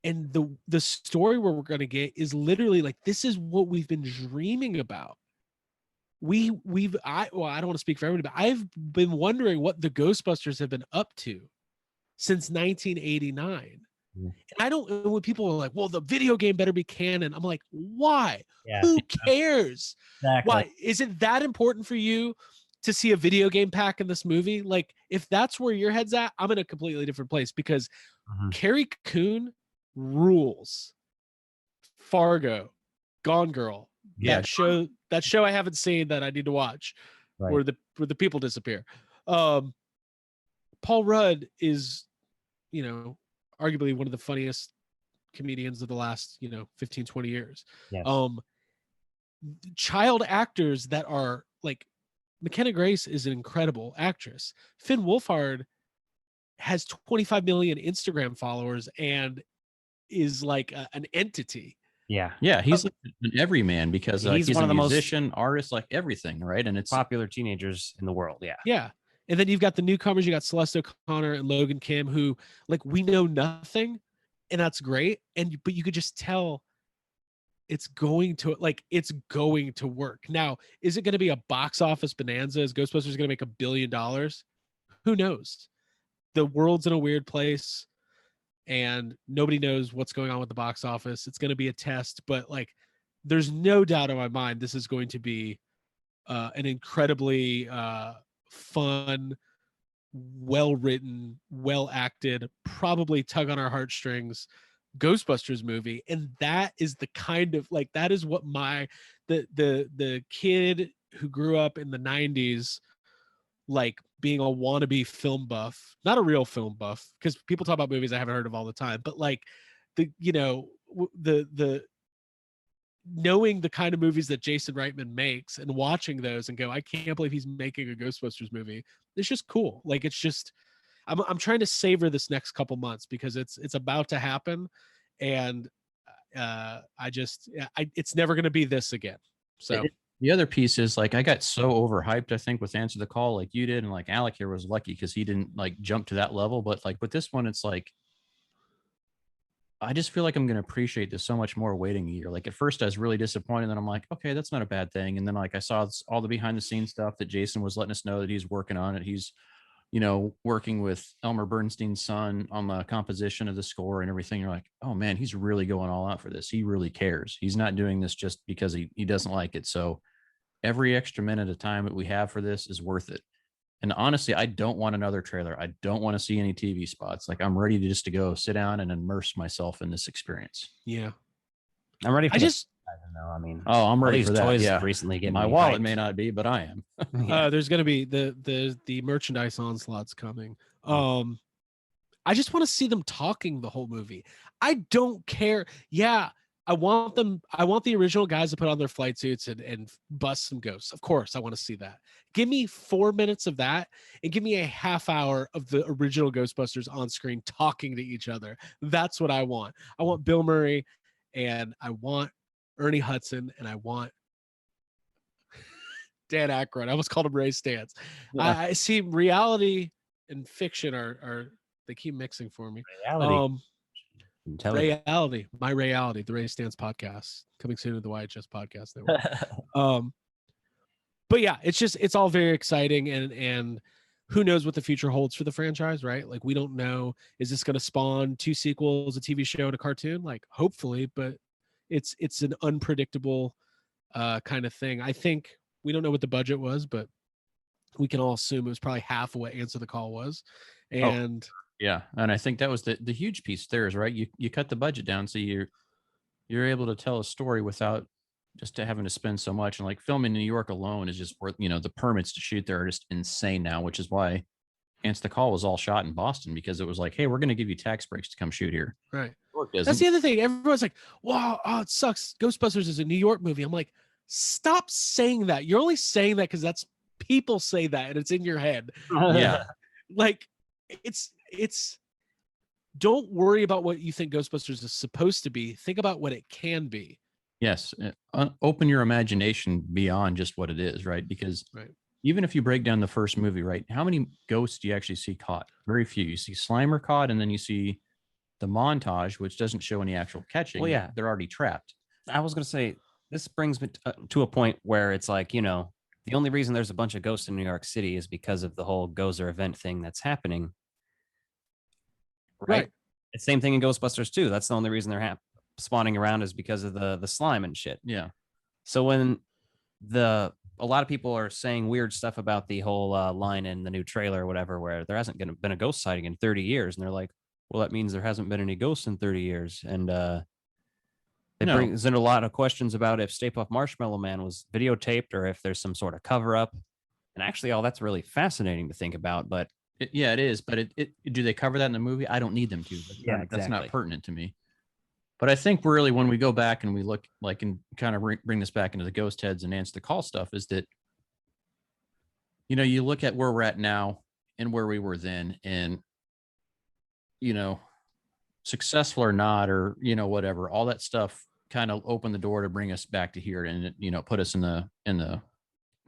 Speaker 14: And the story where we're going to get is literally like, this is what we've been dreaming about. I don't want to speak for everybody, but I've been wondering what the Ghostbusters have been up to since 1989.
Speaker 11: Mm.
Speaker 14: And I don't, when people are like, well, the video game better be canon. I'm like, why?
Speaker 11: Yeah.
Speaker 14: Who cares?
Speaker 11: Exactly.
Speaker 14: Why? Is it that important for you to see a video game pack in this movie? Like, if that's where your head's at, I'm in a completely different place because Carrie Coon rules. Fargo, Gone Girl,
Speaker 13: Yeah.
Speaker 14: that show I haven't seen that I need to watch,
Speaker 11: Right.
Speaker 14: where the people disappear. Paul Rudd is, arguably one of the funniest comedians of the last 15, 20 years.
Speaker 11: Yes.
Speaker 14: Child actors that are like McKenna Grace is an incredible actress. Finn Wolfhard has 25 million Instagram followers and is like an entity.
Speaker 13: Yeah, he's like an everyman because he's
Speaker 11: one
Speaker 13: a
Speaker 11: of the
Speaker 13: musician, artist, like everything, right? And it's
Speaker 11: popular teenagers in the world. Yeah.
Speaker 14: Yeah. And then you've got the newcomers. You got Celeste O'Connor and Logan Kim, who like we know nothing, and that's great. But you could just tell it's going to work. Now, is it going to be a box office bonanza? Is Ghostbusters going to make $1 billion? Who knows? The world's in a weird place, and nobody knows what's going on with the box office. It's going to be a test, but like, there's no doubt in my mind this is going to be an incredibly fun, well-written, well-acted, probably tug on our heartstrings Ghostbusters movie. And that is the kind of like, that is what the kid who grew up in the 90s, like being a wannabe film buff, not a real film buff, because people talk about movies I haven't heard of all the time, but like the knowing the kind of movies that Jason Reitman makes and watching those and go, I can't believe he's making a Ghostbusters movie. It's just cool. Like, it's just, I'm trying to savor this next couple months because it's about to happen. And it's never going to be this again. So
Speaker 13: the other piece is like, I got so overhyped, I think, with Answer the Call, like you did. And like Alec here was lucky because he didn't like jump to that level. But like with this one, it's like, I just feel like I'm going to appreciate this so much more waiting a year. Like at first I was really disappointed. Then I'm like, okay, that's not a bad thing. And then like I saw all the behind the scenes stuff that Jason was letting us know that he's working on it. He's, working with Elmer Bernstein's son on the composition of the score and everything. You're like, oh man, he's really going all out for this. He really cares. He's not doing this just because he doesn't like it. So every extra minute of time that we have for this is worth it. And honestly, I don't want another trailer. I don't want to see any TV spots. Like I'm ready to go sit down and immerse myself in this experience.
Speaker 14: Yeah.
Speaker 11: I'm ready for
Speaker 13: I'm ready
Speaker 11: these
Speaker 13: for that.
Speaker 11: toys
Speaker 13: Yeah.
Speaker 11: have recently getting
Speaker 13: my
Speaker 11: me
Speaker 13: wallet
Speaker 11: hyped.
Speaker 13: may not be, but I am.
Speaker 14: There's going to be the merchandise onslaught's coming. I just want to see them talking the whole movie. I don't care. Yeah. I want the original guys to put on their flight suits and bust some ghosts. Of course, I want to see that. Give me 4 minutes of that and give me a half hour of the original Ghostbusters on screen talking to each other. That's what I want. I want Bill Murray and I want Ernie Hudson and I want Dan Aykroyd. I almost called him Ray Stantz. Yeah. I see reality and fiction are they keep mixing for me. Reality, my reality, the Ray Stantz podcast coming soon to the YHS podcast. But yeah, it's all very exciting and who knows what the future holds for the franchise, right? Like we don't know, is this going to spawn 2 sequels, a TV show and a cartoon? Like hopefully, but it's an unpredictable kind of thing. I think we don't know what the budget was, but we can all assume it was probably half of what Answer the Call was. And
Speaker 13: yeah, and I think that was the huge piece there is, right? You cut the budget down so you're able to tell a story without just having to spend so much. And like filming in New York alone is just worth, the permits to shoot there are just insane now, which is why Answer the Call was all shot in Boston because it was like, hey, we're going to give you tax breaks to come shoot here.
Speaker 14: Right. That's the other thing. Everyone's like, wow, it sucks. Ghostbusters is a New York movie. I'm like, stop saying that. You're only saying that because that's people say that and it's in your head.
Speaker 13: Yeah.
Speaker 14: Like it's don't worry about what you think Ghostbusters is supposed to be. Think about what it can be.
Speaker 13: Yes. Open your imagination beyond just what it is, right? Because even if you break down the first movie, right, how many ghosts do you actually see caught? Very few. You see Slimer caught, and then you see the montage, which doesn't show any actual catching.
Speaker 11: Well, yeah.
Speaker 13: They're already trapped.
Speaker 11: I was going to say, this brings me to a point where it's like, the only reason there's a bunch of ghosts in New York City is because of the whole Gozer event thing that's happening.
Speaker 14: Right.
Speaker 11: The same thing in Ghostbusters 2. That's the only reason they're spawning around is because of the slime and shit.
Speaker 13: Yeah.
Speaker 11: So when a lot of people are saying weird stuff about the whole line in the new trailer or whatever, where there hasn't been a ghost sighting in 30 years. And they're like, well, that means there hasn't been any ghosts in 30 years. And it brings in a lot of questions about if Stay Puft Marshmallow Man was videotaped or if there's some sort of cover up. And actually, all that's really fascinating to think about. But
Speaker 13: it is. But do they cover that in the movie? I don't need them to. That's not pertinent to me. But I think really when we go back and we look like and kind of bring this back into the ghost heads and answer the call stuff is that, you know, you look at where we're at now and where we were then and, you know, successful or not, or, you know, whatever, all that stuff kind of opened the door to bring us back to here and, you know, put us in the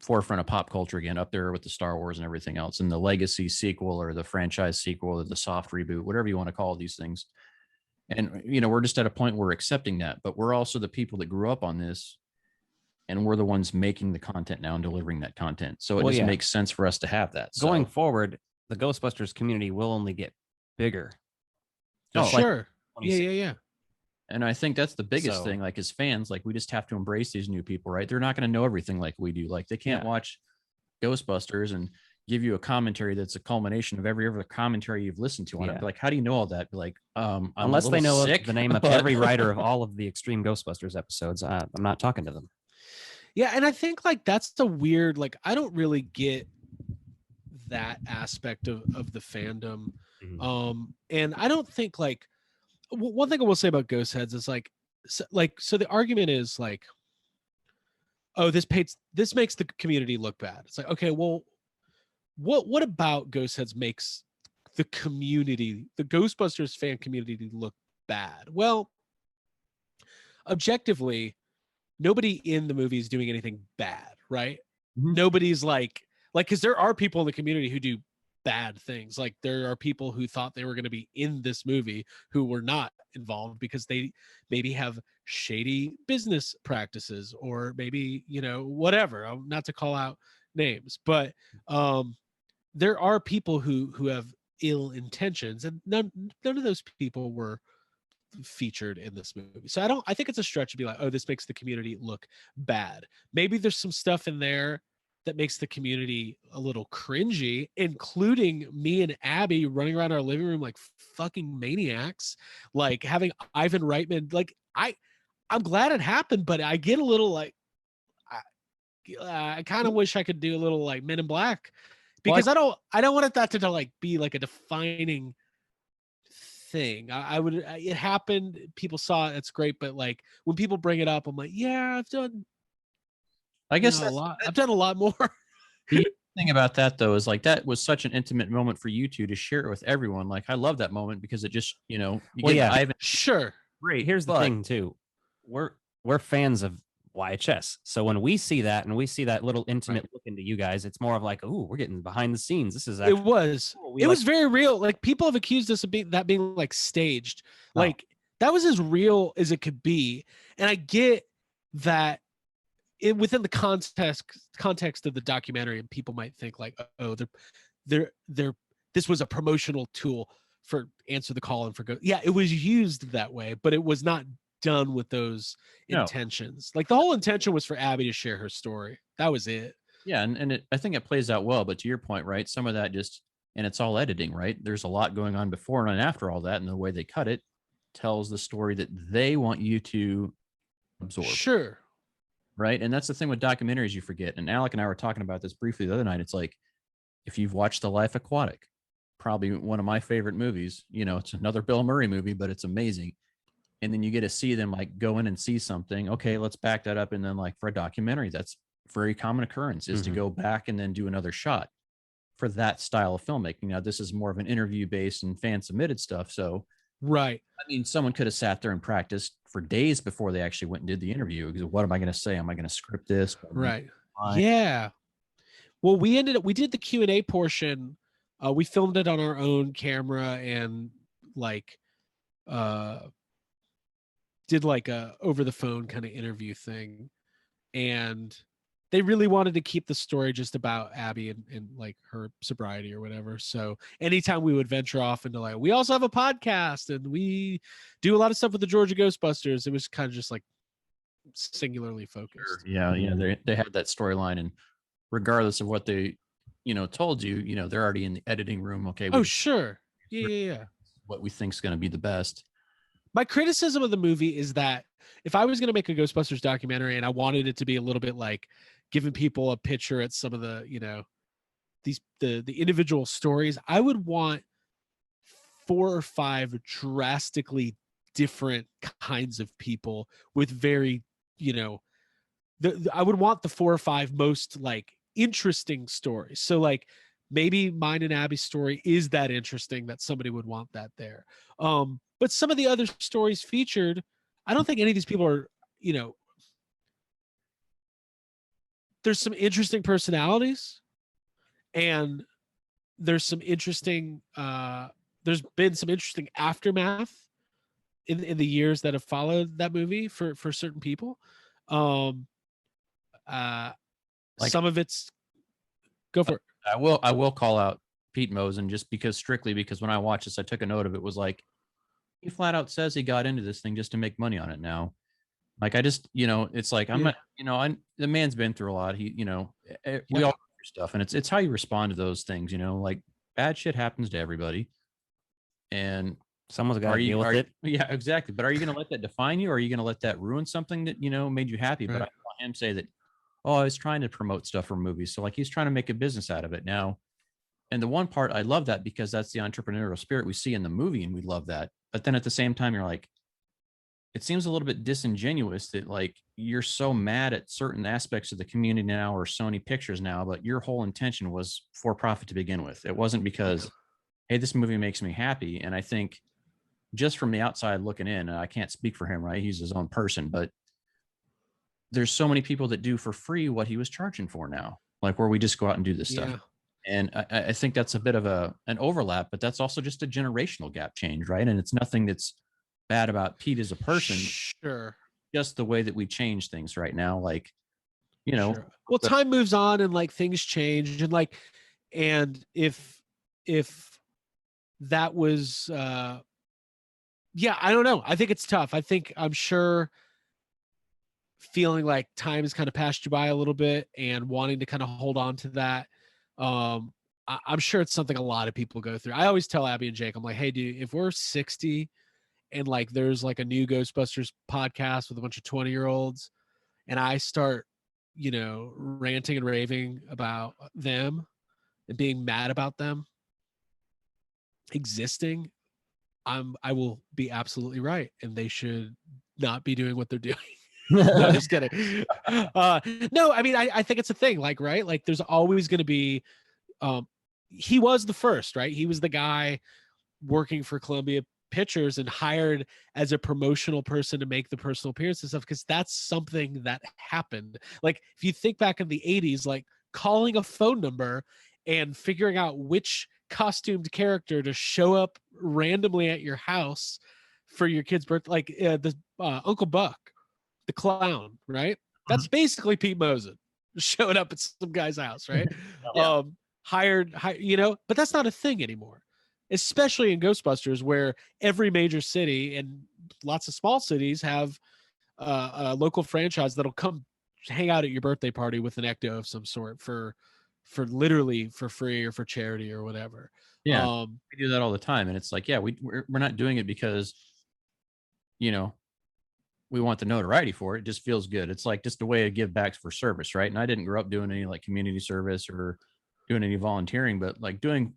Speaker 13: forefront of pop culture again, up there with the Star Wars and everything else, and the legacy sequel or the franchise sequel or the soft reboot, whatever you want to call these things. And, you know, we're just at a point where we're accepting that, but we're also the people that grew up on this and we're the ones making the content now and delivering that content. So it just makes sense for us to have that.
Speaker 11: Going forward, the Ghostbusters community will only get bigger.
Speaker 14: Sure. Yeah.
Speaker 13: And I think that's the biggest thing, like as fans, like we just have to embrace these new people, right? They're not going to know everything like we do. Like they can't watch Ghostbusters and give you a commentary that's a culmination of every other commentary you've listened to on it. Like, how do you know all that? Like,
Speaker 11: unless they know the name of every writer of all of the Extreme Ghostbusters episodes, I'm not talking to them.
Speaker 14: Yeah, and I think like that's the weird, like I don't really get that aspect of the fandom. And I don't think like one thing I will say about Ghostheads is like so the argument is like, oh, this makes the community look bad. It's like, okay, well, what about Ghostheads makes the community, the Ghostbusters fan community, look bad? Well, objectively, nobody in the movie is doing anything bad, right? Nobody's like because there are people in the community who do bad things. Like there are people who thought they were going to be in this movie who were not involved because they maybe have shady business practices or maybe, you know, whatever, not to call out names, but there are people who have ill intentions, and none of those people were featured in this movie. So I think it's a stretch to be like, oh, this makes the community look bad. Maybe there's some stuff in there that makes the community a little cringy, including me and Abby running around our living room like fucking maniacs, like having Ivan Reitman. Like I'm glad it happened, but I get a little like I kind of wish I could do a little like Men in Black, because I don't want that to like be like a defining thing. It happened, people saw it, it's great, but like when people bring it up, I'm like, yeah, I've done a lot. I've done a lot more.
Speaker 13: The thing about that though is like that was such an intimate moment for you two to share it with everyone. Like I love that moment because it just, you know, Ivan.
Speaker 14: Sure.
Speaker 11: Great. Here's the thing too. We're fans of YHS. So when we see that and we see that little intimate look into you guys, it's more of like, oh, we're getting behind the scenes. This is actually
Speaker 14: it was very real. Like people have accused us of being like staged. Like that was as real as it could be. And I get that within the context of the documentary, and people might think like, oh, they're this was a promotional tool for Answer the Call and for Go. Yeah, it was used that way, but it was not done with those intentions. Like the whole intention was for Abby to share her story. That was it.
Speaker 13: Yeah, and I think it plays out well. But to your point, right? Some of that and it's all editing, right? There's a lot going on before and after all that, and the way they cut it tells the story that they want you to absorb.
Speaker 14: Sure.
Speaker 13: Right. And that's the thing with documentaries you forget. And Alec and I were talking about this briefly the other night. It's like, if you've watched The Life Aquatic, probably one of my favorite movies, you know, it's another Bill Murray movie, but it's amazing. And then you get to see them like go in and see something. Okay, let's back that up. And then like for a documentary, that's very common occurrence is to go back and then do another shot for that style of filmmaking. Now, this is more of an interview based and fan submitted stuff. So
Speaker 14: right.
Speaker 13: I mean, someone could have sat there and practiced for days before they actually went and did the interview. Because what am I going to say? Am I going to script this?
Speaker 14: Right. Yeah. Well, we did the Q&A portion. We filmed it on our own camera and like, did like a over the phone kind of interview thing. And they really wanted to keep the story just about Abby and like her sobriety or whatever. So anytime we would venture off into like, we also have a podcast and we do a lot of stuff with the Georgia Ghostbusters, it was kind of just like singularly focused.
Speaker 13: Yeah, they had that storyline, and regardless of what they, told you, they're already in the editing room. Okay.
Speaker 14: Oh, sure. Yeah.
Speaker 13: What we think is going to be the best.
Speaker 14: My criticism of the movie is that if I was going to make a Ghostbusters documentary and I wanted it to be a little bit like giving people a picture at some of the, the individual stories, I would want 4 or 5 drastically different kinds of people with very, I would want the 4 or 5 most like interesting stories. So like maybe mine and Abby's story is that interesting that somebody would want that there. But some of the other stories featured, I don't think any of these people are, there's some interesting personalities, and there's some interesting, there's been some interesting aftermath in the years that have followed that movie for certain people. Some of it's go for it.
Speaker 13: I will call out Pete Mosen just strictly because when I watched this, I took a note of it. Was like, he flat out says he got into this thing just to make money on it now. Like, I just, it's like, I'm not, the man's been through a lot. He, we all go through stuff, and it's how you respond to those things, like bad shit happens to everybody. And
Speaker 11: someone's got to deal with it.
Speaker 13: Yeah, exactly. But are you going to let that define you, or are you going to let that ruin something that, made you happy? Right. But I saw him say that, I was trying to promote stuff for movies. So like, he's trying to make a business out of it now. And the one part, I love that because that's the entrepreneurial spirit we see in the movie, and we love that. But then at the same time, you're like, it seems a little bit disingenuous that like you're so mad at certain aspects of the community now or Sony Pictures now, but your whole intention was for profit to begin with. It wasn't because, hey, this movie makes me happy. And I think just from the outside looking in, I can't speak for him, right? He's his own person, but there's so many people that do for free what he was charging for now, like where we just go out and do this stuff. And I think that's a bit of an overlap, but that's also just a generational gap change, right? And it's nothing that's bad about Pete as a person.
Speaker 14: Sure.
Speaker 13: Just the way that we change things right now. Like,
Speaker 14: Sure. Well, time moves on and like things change, and like, and if that was, I don't know. I think it's tough. I'm sure feeling like time has kind of passed you by a little bit and wanting to kind of hold on to that. I'm sure it's something a lot of people go through. I always tell Abby and Jake, I'm like, hey, dude, if we're 60 and like there's like a new Ghostbusters podcast with a bunch of 20-year-olds and I start, ranting and raving about them and being mad about them existing, I will be absolutely right. And they should not be doing what they're doing. No, just kidding. No, I mean, I think it's a thing, like, right? Like there's always going to be, he was the first, right? He was the guy working for Columbia Pictures and hired as a promotional person to make the personal appearance and stuff, because that's something that happened. Like if you think back in the 80s, like calling a phone number and figuring out which costumed character to show up randomly at your house for your kid's birthday, like the Uncle Buck, the clown, right? That's basically Pete Mosen showing up at some guy's house, right? Hired, but that's not a thing anymore, especially in Ghostbusters, where every major city and lots of small cities have a local franchise that'll come hang out at your birthday party with an ecto of some sort for literally for free or for charity or whatever.
Speaker 13: Yeah, we do that all the time, and it's like, yeah, we're not doing it because, we want the notoriety for it. It just feels good. It's like just a way to give back for service, right? And I didn't grow up doing any like community service or doing any volunteering, but like doing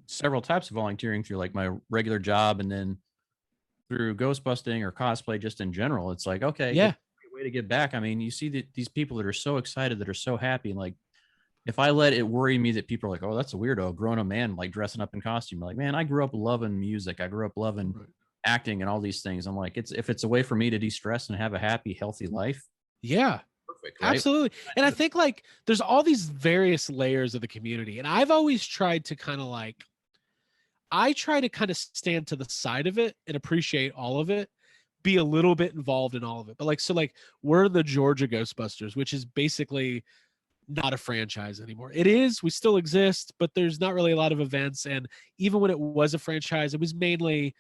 Speaker 13: several types of volunteering through like my regular job and then through ghostbusting or cosplay just in general. It's like, okay,
Speaker 14: yeah,
Speaker 13: way to give back. I mean, you see these people that are so excited, that are so happy. And like, if I let it worry me that people are like, oh, that's a weirdo, a grown-up man like dressing up in costume. Like, man, I grew up loving music. I grew up loving acting and all these things. I'm like, if it's a way for me to de-stress and have a happy, healthy life.
Speaker 14: Yeah, perfect, right? Absolutely. And I think like there's all these various layers of the community. And I've always tried to kind of stand to the side of it and appreciate all of it. be a little bit involved in all of it. But like, so like we're the Georgia Ghostbusters, which is basically not a franchise anymore. It is, we still exist, but there's not really a lot of events. And even when it was a franchise, it was mainly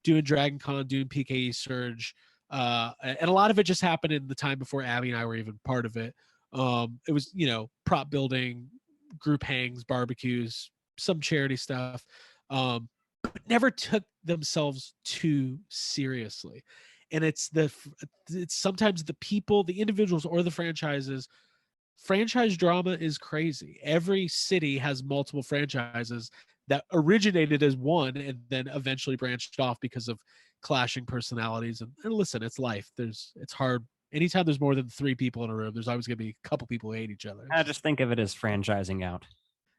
Speaker 14: doing Dragon Con, doing PKE Surge. And a lot of it just happened in the time before Abby and I were even part of it. It was, you know, prop building, group hangs, barbecues, some charity stuff, but never took themselves too seriously. And it's sometimes the people, the individuals, or the franchises. Franchise drama is crazy. Every city has multiple franchises that originated as one and then eventually branched off because of clashing personalities. And listen, it's life. It's hard. Anytime there's more than 3 people in a room, there's always going to be a couple people who hate each other.
Speaker 11: I just think of it as franchising out.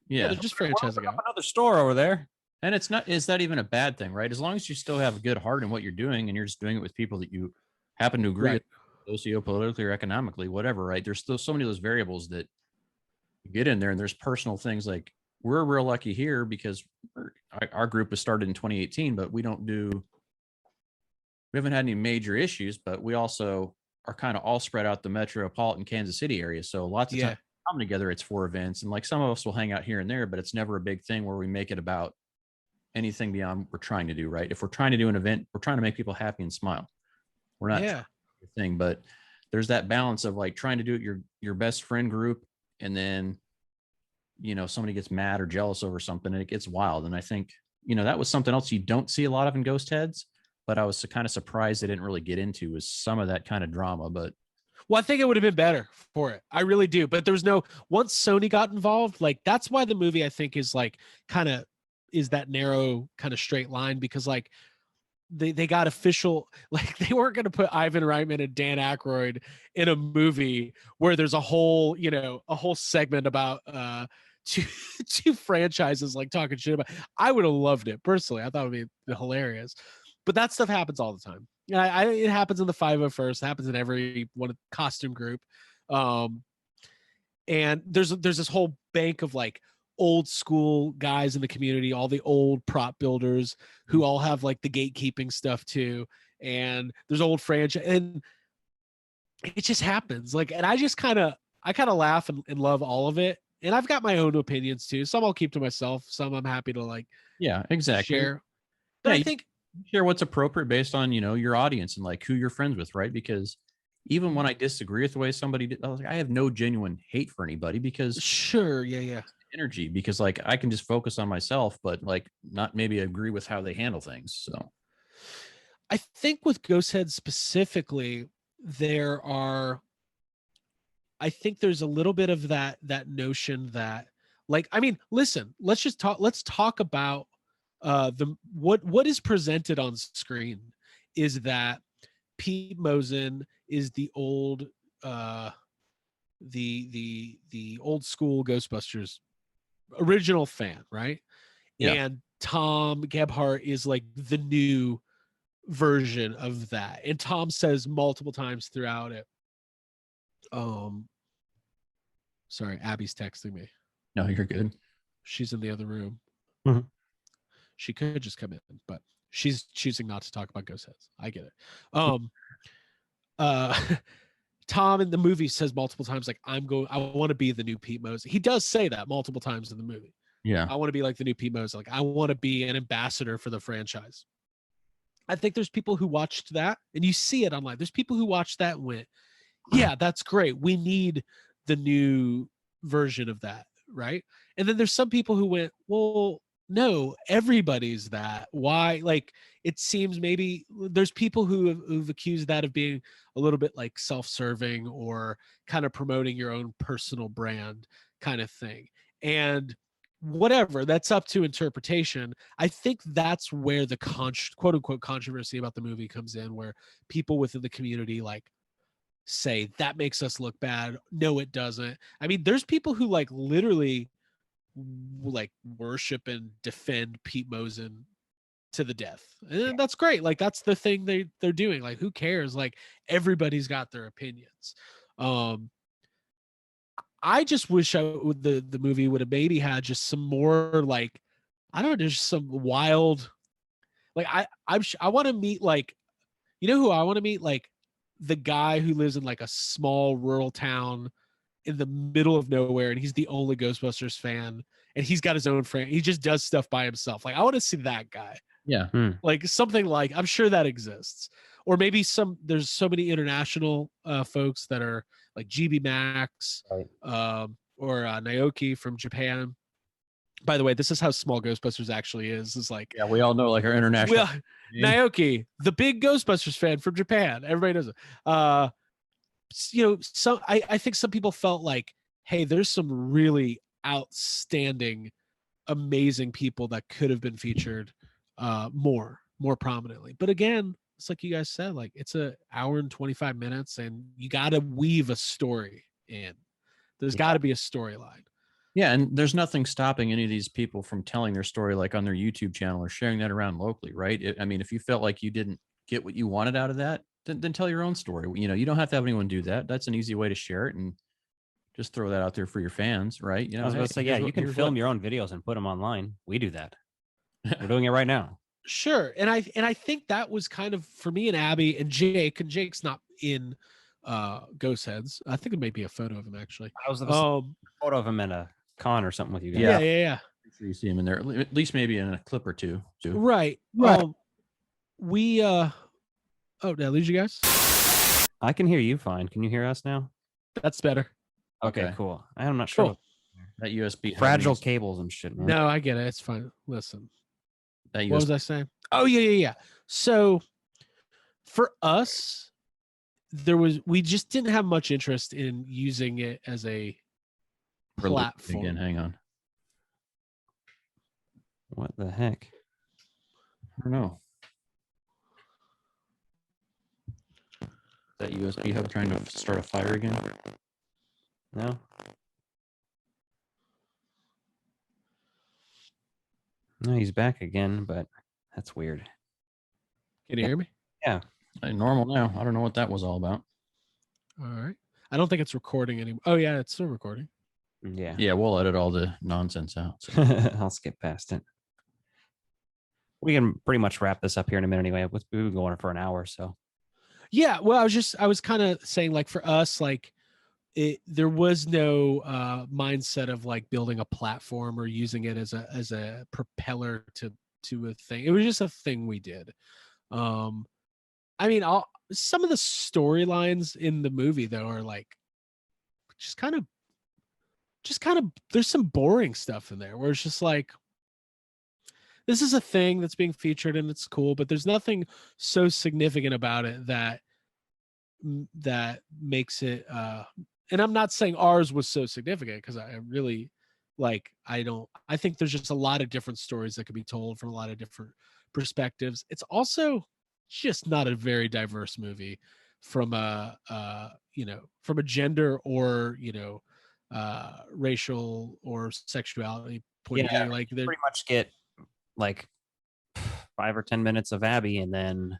Speaker 14: Yeah, they're just franchising out.
Speaker 11: Another store over there.
Speaker 13: And is that even a bad thing, right? As long as you still have a good heart in what you're doing and you're just doing it with people that you happen to agree with, sociopolitically or economically, whatever, right? There's still so many of those variables that you get in there, and there's personal things. Like, we're real lucky here because our group was started in 2018, but we haven't had any major issues, but we also are kind of all spread out the metropolitan Kansas City area. So lots of times come together, it's for events, and like some of us will hang out here and there, but it's never a big thing where we make it about anything beyond what we're trying to do, right? If we're trying to do an event, we're trying to make people happy and smile. We're not thing, but there's that balance of like trying to do it your best friend group, and then, you know, somebody gets mad or jealous over something and it gets wild. And I think, you know, that was something else you don't see a lot of in Ghostheads, but I was kind of surprised they didn't really get into, was some of that kind of drama. But
Speaker 14: well, I think it would have been better for it. I really do. But there was once Sony got involved, like that's why the movie I think is like kind of is that narrow kind of straight line, because like they got official, like they weren't going to put Ivan Reitman and Dan Aykroyd in a movie where there's a whole segment about two franchises like talking shit about. I would have loved it personally. I thought it would be hilarious, but that stuff happens all the time. Yeah, it happens in the 501st. It happens in every one costume group, and there's this whole bank of like old school guys in the community, all the old prop builders who all have like the gatekeeping stuff too. And there's old franchise, and it just happens. Like, and I kind of laugh and love all of it. And I've got my own opinions too. Some I'll keep to myself. Some I'm happy to like, share. But I think
Speaker 13: share what's appropriate based on, you know, your audience and like who you're friends with, right? Because even when I disagree with the way somebody did, I was like, I have no genuine hate for anybody, because energy, because like I can just focus on myself, but like not maybe agree with how they handle things. So
Speaker 14: I think with Ghostheads specifically, I think there's a little bit of that notion that, like, I mean, listen, let's talk about what is presented on screen is that Pete Mosen is the old the old school Ghostbusters original fan, right? Yeah. And Tom Gebhardt is like the new version of that. And Tom says multiple times throughout it, sorry, Abby's texting me.
Speaker 13: No, you're good.
Speaker 14: She's in the other room.
Speaker 11: Mm-hmm.
Speaker 14: She could just come in, but she's choosing not to talk about Ghostheads. I get it. Tom in the movie says multiple times, like, I want to be the new Pete Mosen. He does say that multiple times in the movie.
Speaker 13: Yeah.
Speaker 14: I want to be like the new Pete Mosen. Like, I want to be an ambassador for the franchise. I think there's people who watched that, and you see it online. There's people who watched that and went, yeah, that's great. We need the new version of that, right? And then there's some people who went, well, no, everybody's that. Why? Like, it seems maybe there's people who've accused that of being a little bit like self-serving or kind of promoting your own personal brand kind of thing. And whatever, that's up to interpretation. I think that's where the quote unquote controversy about the movie comes in, where people within the community like say that makes us look bad. No, it doesn't. I mean, there's people who like literally like worship and defend Pete Mosen to the death, and that's great. Like, that's the thing they're doing. Like, who cares? Like, everybody's got their opinions. I just wish the movie would have maybe had just some more, like, I don't know, just some wild, like, I want to meet like You know who I want to meet? Like the guy who lives in like a small rural town in the middle of nowhere, and he's the only Ghostbusters fan, and he's got his own friend. He just does stuff by himself. Like I want to see that guy.
Speaker 13: Yeah.
Speaker 14: Like something like, I'm sure that exists. Or maybe there's so many international folks that are like GB Max,
Speaker 11: right.
Speaker 14: or Naoki from Japan. By the way, this is how small Ghostbusters actually is. It's like,
Speaker 13: yeah, we all know like our international.
Speaker 14: Naoki, the big Ghostbusters fan from Japan. Everybody knows it. You know, so I think some people felt like, hey, there's some really outstanding, amazing people that could have been featured more prominently. But again, it's like you guys said, like it's an hour and 25 minutes, and you got to weave a story in. There's got to be a storyline.
Speaker 13: Yeah, and there's nothing stopping any of these people from telling their story like on their YouTube channel or sharing that around locally, right? I mean, if you felt like you didn't get what you wanted out of that, then tell your own story. You know, you don't have to have anyone do that. That's an easy way to share it and just throw that out there for your fans, right? You know,
Speaker 11: I was going to say, yeah, you can film your own videos and put them online. We do that. We're doing it right now.
Speaker 14: Sure. And I think that was kind of for me and Abby and Jake, and Jake's not in Ghostheads. I think it may be a photo of him actually.
Speaker 11: I was a photo of him in a con or something with you guys.
Speaker 14: Yeah.
Speaker 13: I'm sure you see him in there, at least maybe in a clip or two.
Speaker 14: Right. We oh, did I lose you guys?
Speaker 11: I can hear you fine. Can you hear us now?
Speaker 14: That's better.
Speaker 11: Okay. Cool. I'm not sure.
Speaker 14: Cool.
Speaker 13: That USB
Speaker 11: fragile cables and shit, man.
Speaker 14: No, I get it. It's fine. Listen.
Speaker 13: What
Speaker 14: was I saying? Oh, yeah. So for us, we just didn't have much interest in using it as a platform.
Speaker 13: Again, hang on.
Speaker 11: What the heck?
Speaker 13: I don't know. That USB hub trying to start a fire again?
Speaker 11: No. No, he's back again, but that's weird.
Speaker 14: Can you hear me?
Speaker 11: Yeah.
Speaker 13: Normal now. I don't know what that was all about.
Speaker 14: All right. I don't think it's recording anymore. Oh, yeah, it's still recording.
Speaker 11: Yeah.
Speaker 13: Yeah, we'll edit all the nonsense out.
Speaker 11: So. I'll skip past it. We can pretty much wrap this up here in a minute anyway. We've been going for an hour, so.
Speaker 14: Yeah, well, I was kind of saying, like, for us, like, there was no mindset of like building a platform or using it as a propeller to a thing. It was just a thing we did. I mean, some of the storylines in the movie though are like just kind of there's some boring stuff in there where it's just like, this is a thing that's being featured and it's cool, but there's nothing so significant about it that makes it and I'm not saying ours was so significant because I really I think there's just a lot of different stories that could be told from a lot of different perspectives. It's also just not a very diverse movie from a gender or, racial or sexuality point of view. Like they
Speaker 11: pretty much get like 5 or 10 minutes of Abby and then.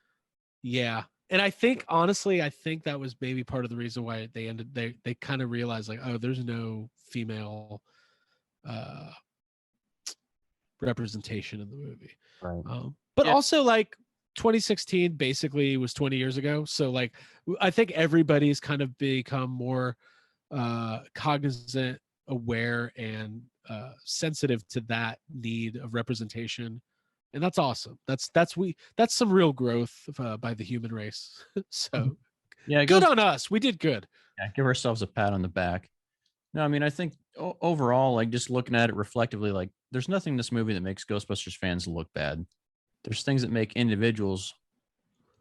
Speaker 14: Yeah. And I think, honestly, that was maybe part of the reason why they kind of realized like, oh, there's no female representation in the movie.
Speaker 11: Right.
Speaker 14: But also like 2016 basically was 20 years ago. So like, I think everybody's kind of become more cognizant, aware, and sensitive to that need of representation. And that's awesome. That's some real growth by the human race. So
Speaker 13: yeah,
Speaker 14: good on us. We did good.
Speaker 13: Yeah, give ourselves a pat on the back. No, I mean, I think overall, like just looking at it reflectively, like there's nothing in this movie that makes Ghostbusters fans look bad. There's things that make individuals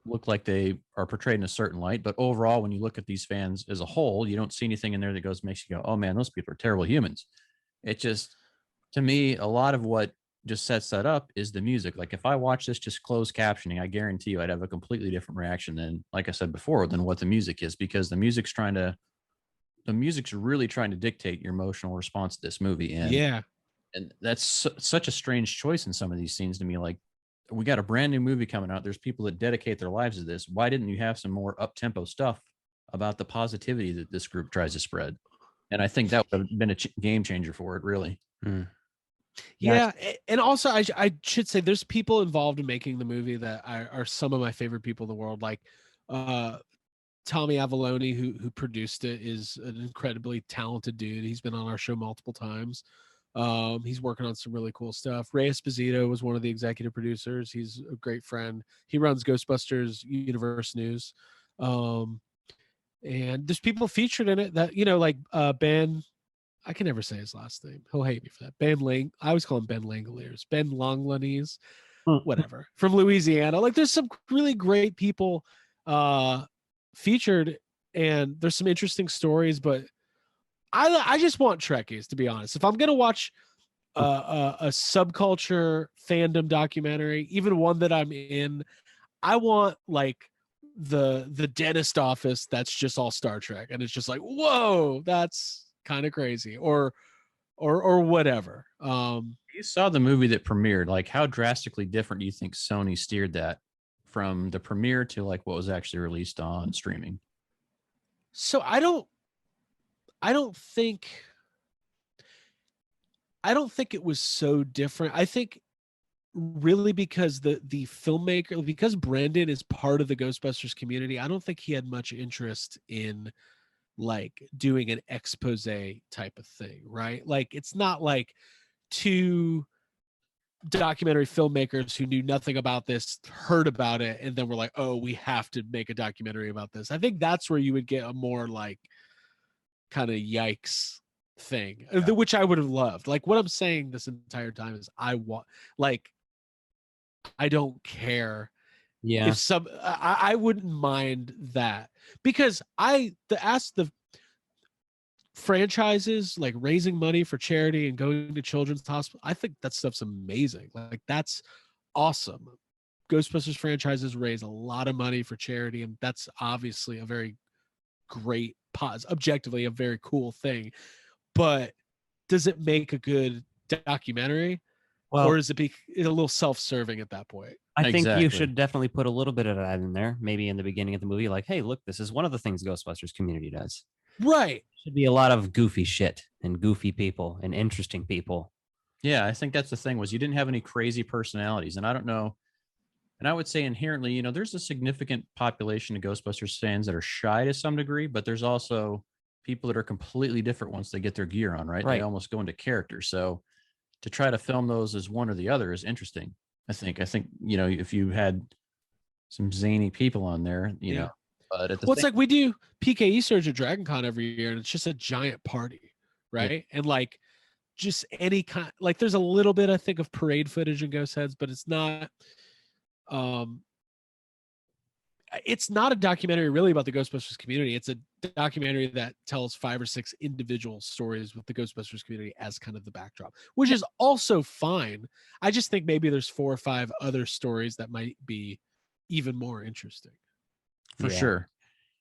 Speaker 13: look like they are portrayed in a certain light. But overall, when you look at these fans as a whole, you don't see anything in there that makes you go, oh man, those people are terrible humans. It just, to me, a lot of what just sets that up is the music. Like if I watch this just closed captioning, I guarantee you I'd have a completely different reaction than, like I said before, than what the music is, because the music's really trying to dictate your emotional response to this movie. And that's such a strange choice in some of these scenes to me. Like, we got a brand new movie coming out. There's people that dedicate their lives to this. Why didn't you have some more up-tempo stuff about the positivity that this group tries to spread? And I think that would have been a game changer for it, really.
Speaker 14: Yeah, and also I should say there's people involved in making the movie that are some of my favorite people in the world. Like Tommy Avalone, who produced it, is an incredibly talented dude. He's been on our show multiple times. He's working on some really cool stuff. Ray Esposito was one of the executive producers. He's a great friend. He runs Ghostbusters Universe News. And there's people featured in it that, like Ben, I can never say his last name. He'll hate me for that. I always call him Ben Langoliers. Ben Longlanese, whatever. From Louisiana. Like there's some really great people featured, and there's some interesting stories, but I just want Trekkies, to be honest. If I'm gonna watch a subculture fandom documentary, even one that I'm in, I want like the dentist office that's just all Star Trek, and it's just like, whoa, that's kind of crazy, or whatever.
Speaker 13: You saw the movie that premiered. Like, how drastically different do you think Sony steered that from the premiere to like what was actually released on streaming?
Speaker 14: So I don't think it was so different. I think really because the filmmaker, because Brandon is part of the Ghostbusters community, I don't think he had much interest in like doing an expose type of thing, right? Like it's not like two documentary filmmakers who knew nothing about this heard about it and then were like, oh, we have to make a documentary about this. I think that's where you would get a more like kind of yikes thing, which I would have loved. Like what I'm saying this entire time is I don't care.
Speaker 11: Yeah.
Speaker 14: If I wouldn't mind that, because the franchises like raising money for charity and going to children's hospital, I think that stuff's amazing. Like that's awesome. Ghostbusters franchises raise a lot of money for charity, and that's obviously a very great objectively a very cool thing. But does it make a good documentary?
Speaker 11: Well,
Speaker 14: or is it a little self-serving at that point?
Speaker 11: I think you should definitely put a little bit of that in there, maybe in the beginning of the movie, like, hey, look, this is one of the things Ghostbusters community does.
Speaker 14: Right.
Speaker 11: Should be a lot of goofy shit and goofy people and interesting people.
Speaker 13: Yeah, I think that's the thing, was you didn't have any crazy personalities. And I don't know. And I would say inherently, there's a significant population of Ghostbusters fans that are shy to some degree, but there's also people that are completely different once they get their gear on, right? They almost go into character. So to try to film those as one or the other is interesting. I think, if you had some zany people on there, know, but at the
Speaker 14: it's like we do PKE Surge at Dragon Con every year, and it's just a giant party, right? Yeah. And like just any kind, like there's a little bit, I think, of parade footage in Ghostheads, but it's not a documentary really about the Ghostbusters community. It's a documentary that tells 5 or 6 individual stories with the Ghostbusters community as kind of the backdrop, which is also fine. I just think maybe there's 4 or 5 other stories that might be even more interesting.
Speaker 13: For sure.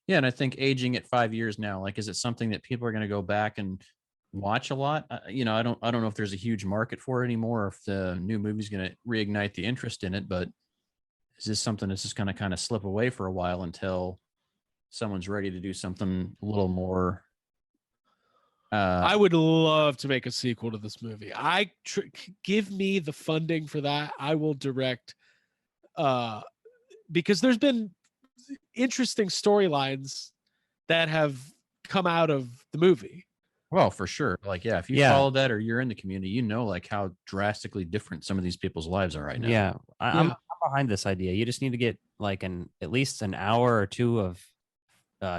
Speaker 13: Yeah. And I think aging at 5 years now, like, is it something that people are going to go back and watch a lot? I don't know if there's a huge market for it anymore, or if the new movie's going to reignite the interest in it, but is this something that's just going to kind of slip away for a while until someone's ready to do something a little more?
Speaker 14: I would love to make a sequel to this movie. Give me the funding for that. I will direct, because there's been interesting storylines that have come out of the movie.
Speaker 13: Well, for sure. Like, yeah, if you follow that or you're in the community, like how drastically different some of these people's lives are right now.
Speaker 11: Yeah. I'm behind this idea. You just need to get like at least an hour or 2 of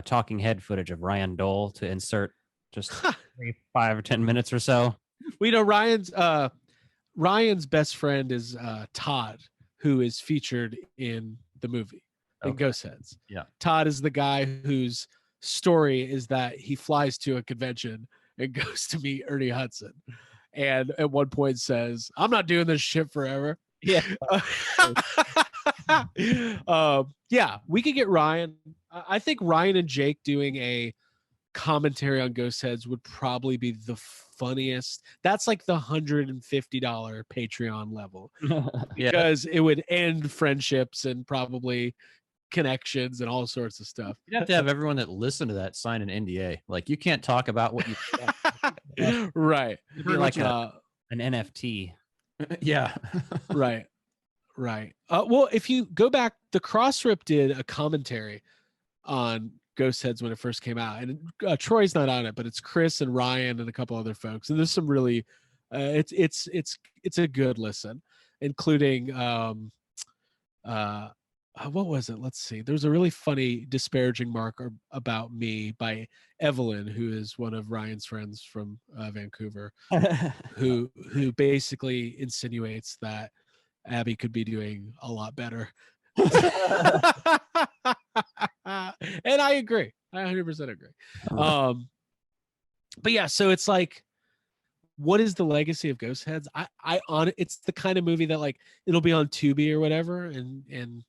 Speaker 11: talking head footage of Ryan Dole to insert just 5 or 10 minutes or so.
Speaker 14: We know Ryan's best friend is Todd, who is featured in the movie in Ghostheads.
Speaker 13: Yeah.
Speaker 14: Todd is the guy whose story is that he flies to a convention and goes to meet Ernie Hudson, and at one point says, I'm not doing this shit forever.
Speaker 11: Yeah.
Speaker 14: We could get Ryan. I think Ryan and Jake doing a commentary on Ghostheads would probably be the funniest. That's like the $150 Patreon level, because it would end friendships and probably connections and all sorts of stuff.
Speaker 13: You'd have to have everyone that listened to that sign an NDA. Like, you can't talk about what you
Speaker 14: right.
Speaker 11: It'd be like an NFT.
Speaker 13: Yeah.
Speaker 14: Right. Well, if you go back, the Crossrip did a commentary on Ghostheads when it first came out, and Troy's not on it, but it's Chris and Ryan and a couple other folks, and there's some really, it's a good listen, including what was it? Let's see. There's a really funny disparaging mark about me by Evelyn, who is one of Ryan's friends from Vancouver, who basically insinuates that Abby could be doing a lot better. And I agree. I 100% agree. But yeah, so it's like, what is the legacy of Ghostheads? It's the kind of movie that like it'll be on Tubi or whatever, and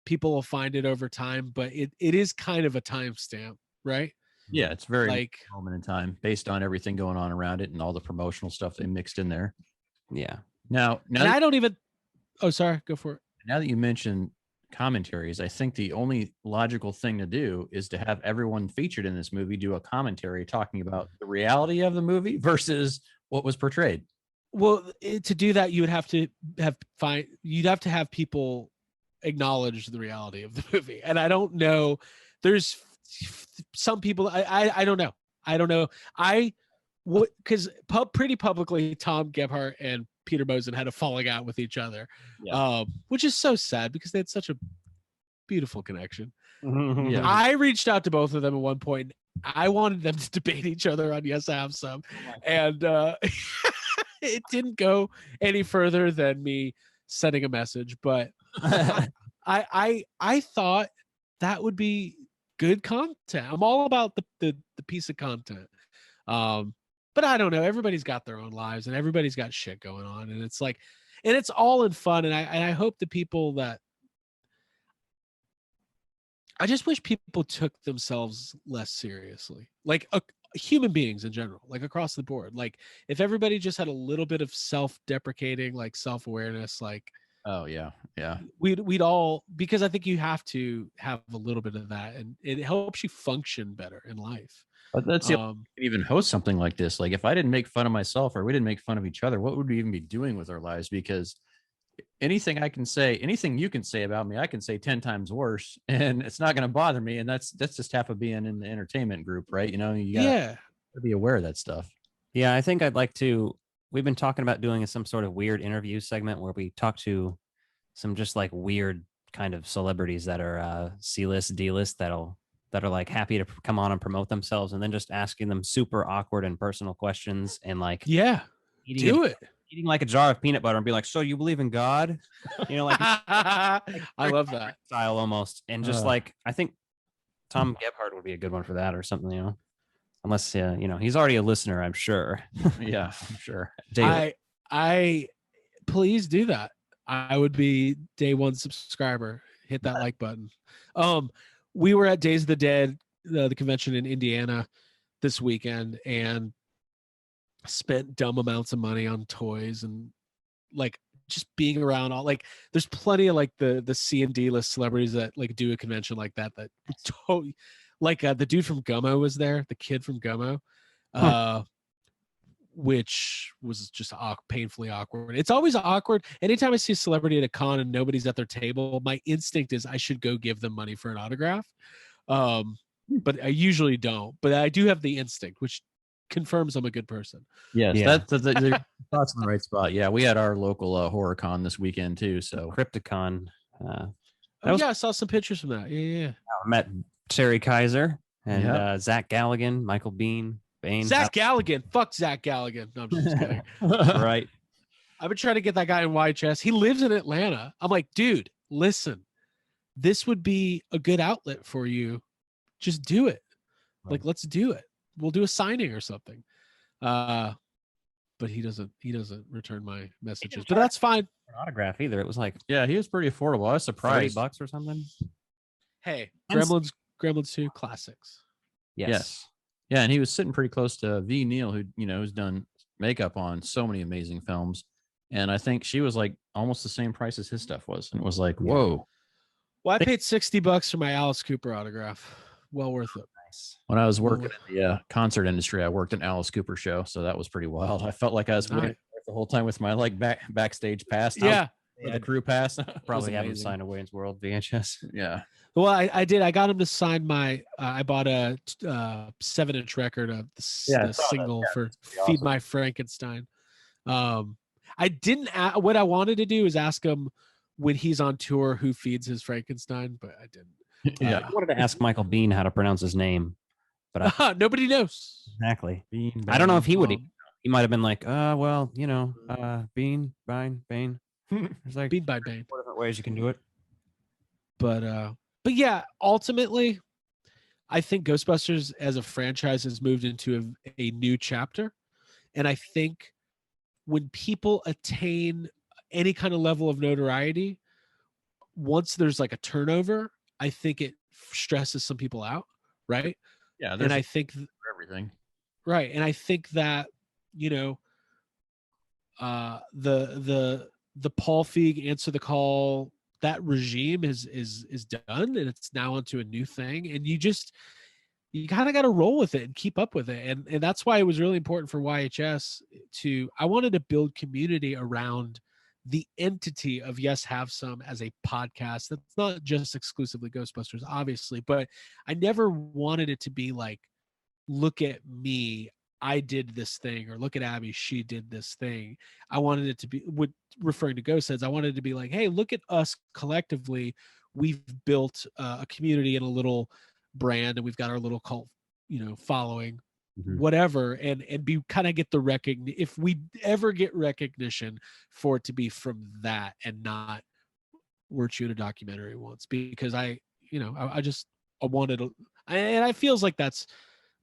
Speaker 14: people will find it over time, but it is kind of a timestamp, right?
Speaker 13: Yeah, it's very
Speaker 14: like
Speaker 13: moment in time based on everything going on around it and all the promotional stuff they mixed in there.
Speaker 11: Yeah.
Speaker 13: Now
Speaker 14: I don't even. Oh, sorry. Go for it.
Speaker 13: Now that you mention commentaries, I think the only logical thing to do is to have everyone featured in this movie do a commentary talking about the reality of the movie versus what was portrayed.
Speaker 14: Well, to do that, you would have to have people acknowledge the reality of the movie, and I don't know. There's some people. I don't know. Because pretty publicly, Tom Gebhardt and Peter Mosen had a falling out with each other, which is so sad because they had such a beautiful connection.
Speaker 13: Yeah.
Speaker 14: I reached out to both of them at one point. I wanted them to debate each other on Yes, I Have Some, and it didn't go any further than me sending a message. But I thought that would be good content. I'm all about the piece of content. But I don't know. Everybody's got their own lives and everybody's got shit going on. And it's like, and it's all in fun. And I hope the people that, I just wish people took themselves less seriously, like human beings in general, like across the board. Like if everybody just had a little bit of self-deprecating, like self-awareness, like,
Speaker 13: oh yeah.
Speaker 14: We'd all, because I think you have to have a little bit of that, and it helps you function better in life.
Speaker 13: But that's even host something like this. Like if I didn't make fun of myself or we didn't make fun of each other, what would we even be doing with our lives? Because anything I can say, anything you can say about me, I can say 10 times worse, and it's not going to bother me. And that's just half of being in the entertainment group, right? You know, you gotta be aware of that stuff.
Speaker 11: Yeah, I think we've been talking about doing some sort of weird interview segment where we talk to some just like weird kind of celebrities that are C-list, D-list that are like happy to come on and promote themselves, and then just asking them super awkward and personal questions, and like eating like a jar of peanut butter and be like, so you believe in God? You know, like
Speaker 14: I love that
Speaker 11: style almost. And just like, I think Tom Gebhardt would be a good one for that or something, you know, unless, you know, he's already a listener, I'm sure.
Speaker 13: Yeah, I'm sure.
Speaker 14: I please do that. I would be day one subscriber. Hit that like button. We were at Days of the Dead, the convention in Indiana this weekend, and spent dumb amounts of money on toys and like just being around all, like there's plenty of like the C and D list celebrities that like do a convention like that totally, like the dude from Gummo was there, the kid from Gummo, which was just painfully awkward. It's always awkward. Anytime I see a celebrity at a con and nobody's at their table, my instinct is I should go give them money for an autograph. But I usually don't. But I do have the instinct, which confirms I'm a good person.
Speaker 13: Yes, that's thoughts in the right spot. Yeah, we had our local horror con this weekend too. So
Speaker 11: Crypticon.
Speaker 14: I saw some pictures from that. Yeah.
Speaker 11: I met Terry Kaiser and Zach Galligan, Michael Bean.
Speaker 14: Zach Galligan. Fuck Zach Galligan. No, I'm just kidding.
Speaker 11: Right.
Speaker 14: I've been trying to get that guy in YHS. He lives in Atlanta. I'm like, dude, listen, this would be a good outlet for you. Just do it. Right. Like, let's do it. We'll do a signing or something. But he doesn't return my messages. But that's fine.
Speaker 11: Autograph either. It was like,
Speaker 13: yeah, he was pretty affordable. I was surprised.
Speaker 11: $30 or something.
Speaker 14: Hey, Gremlins 2 classics.
Speaker 11: Yes.
Speaker 13: Yeah, and he was sitting pretty close to V. Neal, who, you know, has done makeup on so many amazing films. And I think she was like almost the same price as his stuff was. And it was like, whoa.
Speaker 14: Well, I paid $60 for my Alice Cooper autograph. Well worth it.
Speaker 11: Nice.
Speaker 13: When I was working in the concert industry, I worked an Alice Cooper show. So that was pretty wild. I felt like I was waiting for the whole time with my like backstage pass.
Speaker 14: Yeah.
Speaker 13: The crew pass.
Speaker 11: Probably have him sign a Wayne's World VHS.
Speaker 13: Yeah.
Speaker 14: Well, I did. I got him to sign my. I bought a 7-inch record of the single for "Feed
Speaker 13: awesome.
Speaker 14: My Frankenstein." I didn't. What I wanted to do is ask him when he's on tour who feeds his Frankenstein, but I didn't.
Speaker 11: Yeah, I wanted to ask Michael Bean how to pronounce his name, but
Speaker 14: nobody knows.
Speaker 11: Exactly.
Speaker 14: Bean,
Speaker 11: I don't know if he would. He might have been like, well, you know, Bean, Bine, Bane. There's like
Speaker 14: Bean by Bane.
Speaker 11: 4 different ways you can do it.
Speaker 14: But yeah, ultimately, I think Ghostbusters as a franchise has moved into a new chapter, and I think when people attain any kind of level of notoriety, once there's like a turnover, I think it stresses some people out, right?
Speaker 13: Yeah,
Speaker 14: and I think
Speaker 13: for everything,
Speaker 14: right, and I think that the Paul Feig Answer the Call, that regime is done, and it's now onto a new thing, and you kind of got to roll with it and keep up with it, and that's why it was really important for YHS I wanted to build community around the entity of Yes Have Some as a podcast that's not just exclusively Ghostbusters, obviously, but I never wanted it to be like, look at me, I did this thing, or look at Abby, she did this thing. I wanted it to be, referring to Ghostheads, I wanted it to be like, hey, look at us collectively. We've built a community and a little brand, and we've got our little cult, following, whatever, and be kind of get the recognition. If we ever get recognition, for it to be from that and not weren't you in a documentary once, because I wanted and I feels like that's.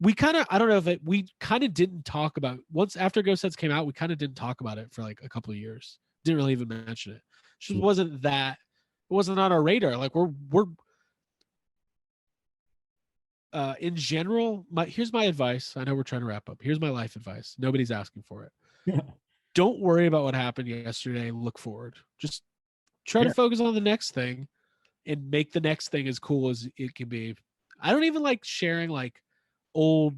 Speaker 14: We kind of, I don't know if we kind of didn't talk about, once after Ghostheads came out, we kind of didn't talk about it for like a couple of years. Didn't really even mention it. It just wasn't on our radar. Like we're in general, here's my advice. I know we're trying to wrap up. Here's my life advice. Nobody's asking for it. Don't worry about what happened yesterday. Look forward. Just try to focus on the next thing and make the next thing as cool as it can be. I don't even like sharing like old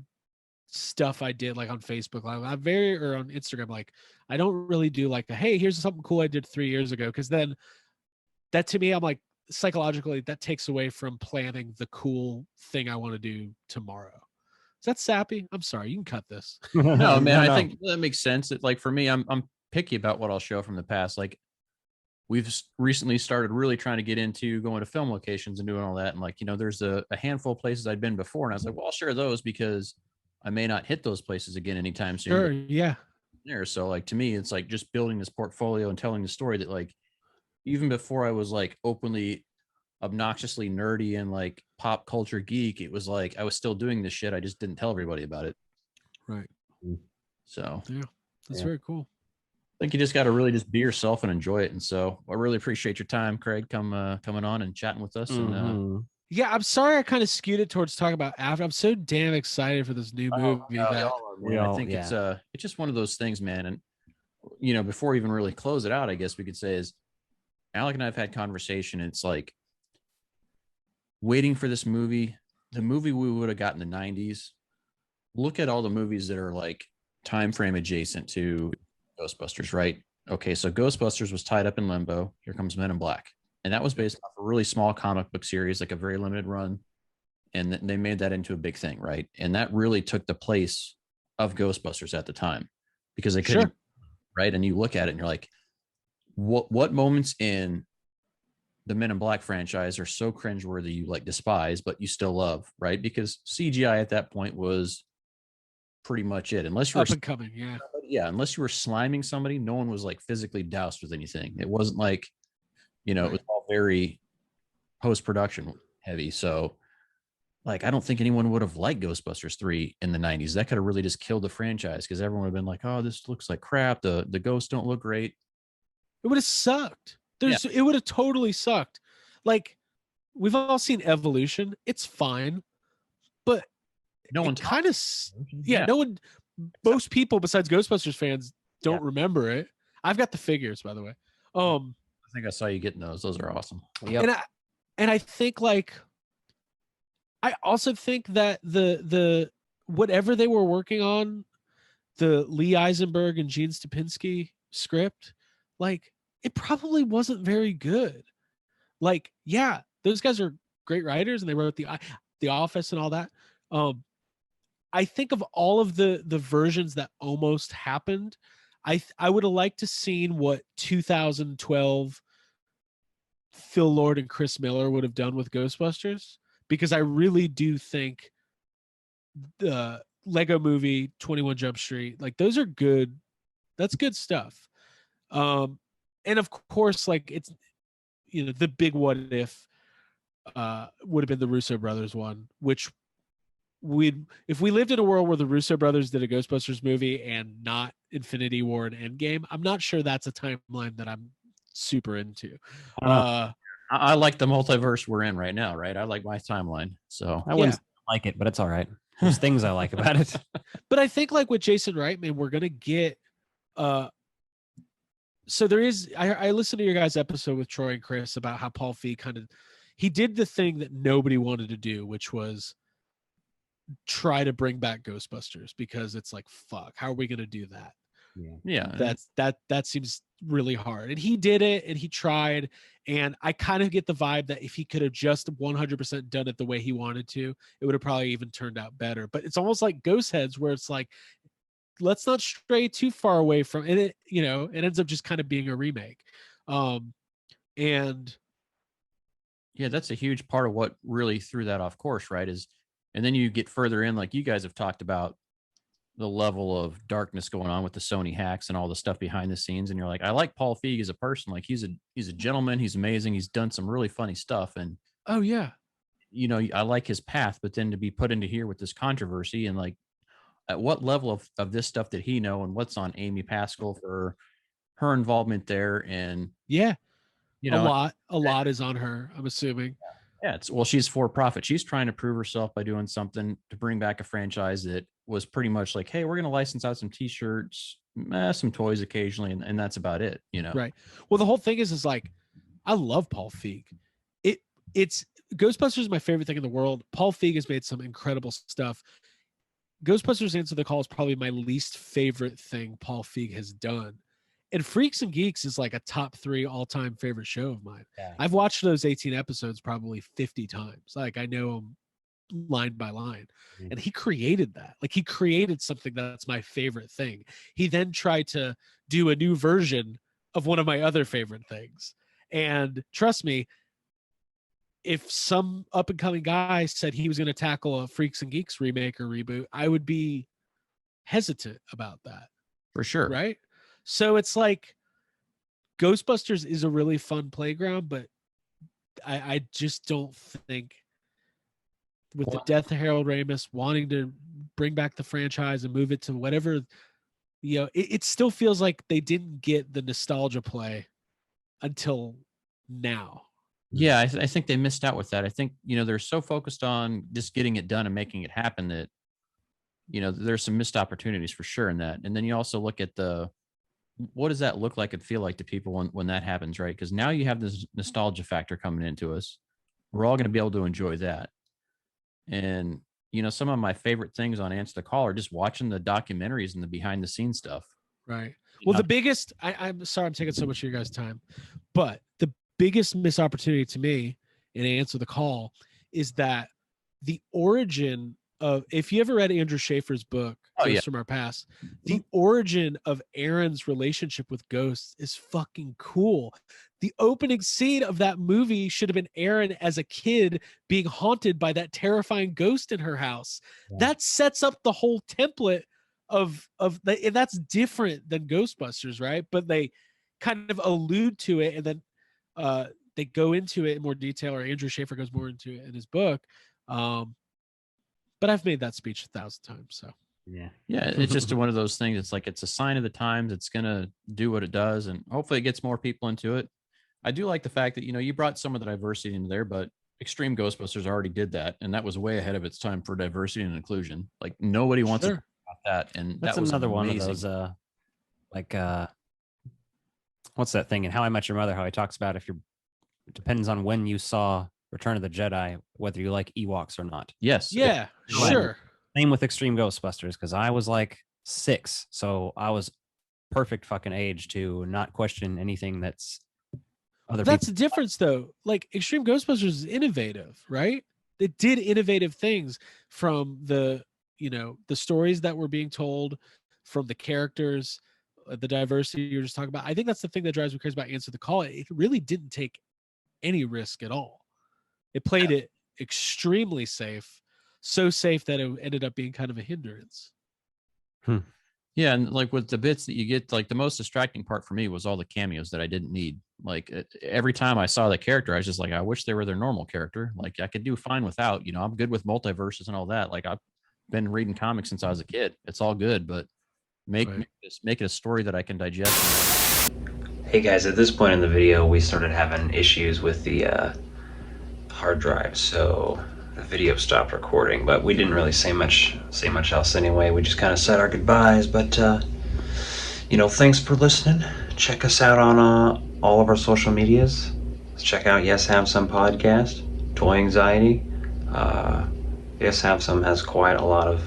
Speaker 14: stuff I did like on Facebook. Like or on Instagram. Like I don't really do like hey, here's something cool I did 3 years ago, because then that to me, I'm like, psychologically, that takes away from planning the cool thing I want to do tomorrow. Is that sappy? I'm sorry. You can cut this.
Speaker 13: No, man. I think that makes sense. It, like for me, I'm picky about what I'll show from the past. Like we've recently started really trying to get into going to film locations and doing all that. And like, there's a handful of places I'd been before, and I was like, well, I'll share those because I may not hit those places again anytime soon.
Speaker 14: Sure, yeah.
Speaker 13: There. So like to me, it's like just building this portfolio and telling the story that like even before I was like openly obnoxiously nerdy and like pop culture geek, it was like I was still doing this shit. I just didn't tell everybody about it.
Speaker 14: Right.
Speaker 13: So
Speaker 14: yeah, that's very cool.
Speaker 13: I think you just got to really just be yourself and enjoy it. And so I really appreciate your time, Craig, coming on and chatting with us. And
Speaker 14: yeah, I'm sorry I kind of skewed it towards talking about after. I'm so damn excited for this new movie.
Speaker 13: I think it's just one of those things, man. And before we even really close it out, I guess we could say is Alec and I have had conversation. It's like waiting for this movie, the movie we would have gotten in the 90s. Look at all the movies that are like time frame adjacent to Ghostbusters, right? Okay, so Ghostbusters was tied up in limbo. Here comes Men in Black. And that was based off a really small comic book series, like a very limited run. And they made that into a big thing, right? And that really took the place of Ghostbusters at the time because they couldn't, right? And you look at it and you're like, what moments in the Men in Black franchise are so cringeworthy you like despise, but you still love, right? Because CGI at that point was pretty much it. Unless you were
Speaker 14: up and coming,
Speaker 13: unless you were sliming somebody, no one was like physically doused with anything. It wasn't like, it was all very post-production heavy. So like, I don't think anyone would have liked Ghostbusters 3 in the 90s. That could have really just killed the franchise because everyone would have been like, oh, this looks like crap. The ghosts don't look great.
Speaker 14: It would have sucked. It would have totally sucked. Like we've all seen Evolution. It's fine, but
Speaker 13: no one
Speaker 14: kind of, no one, most people besides Ghostbusters fans don't remember it. I've got the figures, by the way.
Speaker 13: I think I saw you getting those. Those are awesome.
Speaker 14: Yep. And I think like, I also think that the whatever they were working on, the Lee Eisenberg and Gene Stupinski script, like it probably wasn't very good. Like, yeah, those guys are great writers and they wrote the Office and all that. I think of all of the versions that almost happened, I would have liked to seen what 2012 Phil Lord and Chris Miller would have done with Ghostbusters, because I really do think the Lego Movie, 21 Jump Street, like those are good. That's good stuff. And of course, like it's, you know, the big what if would have been the Russo brothers one, which if we lived in a world where the Russo brothers did a Ghostbusters movie and not Infinity War and Endgame, I'm not sure that's a timeline that I'm super into.
Speaker 13: I like the multiverse we're in right now, right? I like my timeline. So
Speaker 11: I wouldn't like it, but it's all right. There's things I like about it.
Speaker 14: But I think like with Jason Reitman, we're gonna get so there is I listened to your guys' episode with Troy and Chris about how Paul Feig he did the thing that nobody wanted to do, which was try to bring back Ghostbusters, because it's like, fuck, how are we gonna do that?
Speaker 13: Yeah.
Speaker 14: That seems really hard. And he did it and he tried. And I kind of get the vibe that if he could have just 100% done it the way he wanted to, it would have probably even turned out better. But it's almost like Ghostheads, where it's like, let's not stray too far away from it. It, you know, it ends up just kind of being a remake. And
Speaker 13: yeah, that's a huge part of what really threw that off course, right? And then you get further in, like you guys have talked about, the level of darkness going on with the Sony hacks and all the stuff behind the scenes. And you're like, I like Paul Feig as a person. Like he's a gentleman. He's amazing. He's done some really funny stuff. And
Speaker 14: oh yeah,
Speaker 13: you know, I like his path, but then to be put into here with this controversy and like, at what level of this stuff did he know, and what's on Amy Pascal for her involvement there? And
Speaker 14: yeah,
Speaker 13: you know,
Speaker 14: a lot is on her, I'm assuming.
Speaker 13: Yeah, she's for profit. She's trying to prove herself by doing something to bring back a franchise that was pretty much like, hey, we're going to license out some T-shirts, some toys occasionally, and that's about it, you know?
Speaker 14: Right. Well, the whole thing is like, I love Paul Feig. It's Ghostbusters is my favorite thing in the world. Paul Feig has made some incredible stuff. Ghostbusters Answer the Call is probably my least favorite thing Paul Feig has done. And Freaks and Geeks is like a top 3 all-time favorite show of mine. Yeah. I've watched those 18 episodes probably 50 times. Like I know them line by line. And he created that. Like he created something that's my favorite thing. He then tried to do a new version of one of my other favorite things. And trust me, if some up-and-coming guy said he was going to tackle a Freaks and Geeks remake or reboot, I would be hesitant about that.
Speaker 13: For sure.
Speaker 14: Right? So it's like Ghostbusters is a really fun playground, but I just don't think with the death of Harold Ramis wanting to bring back the franchise and move it to whatever, you know, it still feels like they didn't get the nostalgia play until now.
Speaker 13: Yeah, I think they missed out with that. I think, you know, they're so focused on just getting it done and making it happen that, you know, there's some missed opportunities for sure in that. And then you also look at what does that look like and feel like to people when that happens, right? Because now you have this nostalgia factor coming into us. We're all going to be able to enjoy that. And, you know, some of my favorite things on Answer the Call are just watching the documentaries and the behind the scenes stuff.
Speaker 14: Right. Well, the biggest, I'm sorry I'm taking so much of your guys' time, but the biggest missed opportunity to me in Answer the Call is that the origin of, if you ever read Andrew Schaefer's book, Ghosts from Our Past, the origin of Aaron's relationship with ghosts is fucking cool. The opening scene of that movie should have been Aaron as a kid being haunted by that terrifying ghost in her house. Yeah. That sets up the whole template of and that's different than Ghostbusters, right? But they kind of allude to it, and then they go into it in more detail, or Andrew Schaefer goes more into it in his book. But I've made that speech 1,000 times, so.
Speaker 13: Yeah, it's just one of those things. It's like, it's a sign of the times. It's going to do what it does, and hopefully it gets more people into it. I do like the fact that, you know, you brought some of the diversity into there, but Extreme Ghostbusters already did that, and that was way ahead of its time for diversity and inclusion. Like, nobody wants to talk about that, and
Speaker 11: that's
Speaker 13: that was
Speaker 11: another
Speaker 13: amazing.
Speaker 11: One of those, what's that thing in How I Met Your Mother, how he talks about it depends on when you saw Return of the Jedi, whether you like Ewoks or not.
Speaker 13: Yes.
Speaker 14: Yeah, sure.
Speaker 11: Same with Extreme Ghostbusters, because I was like 6, so I was perfect fucking age to not question anything that's other
Speaker 14: That's
Speaker 11: people.
Speaker 14: the difference, though. Like Extreme Ghostbusters is innovative, right? It did innovative things from the stories that were being told, from the characters, the diversity you're just talking about. I think that's the thing that drives me crazy about Answer the Call. It really didn't take any risk at all. It played it extremely safe, so safe that it ended up being kind of a hindrance.
Speaker 13: Yeah, and like with the bits that you get, like the most distracting part for me was all the cameos that I didn't need. Like every time I saw the character, I was just like, I wish they were their normal character. Like I could do fine without, I'm good with multiverses and all that. Like I've been reading comics since I was a kid. It's all good, but make it a story that I can digest.
Speaker 15: Hey guys, at this point in the video, we started having issues with the hard drive, so the video stopped recording, but we didn't really say much else anyway. We just kind of said our goodbyes, but thanks for listening. Check us out on all of our social medias. Let's check out Yes Have Some Podcast, Toy Anxiety. Yes Have Some has quite a lot of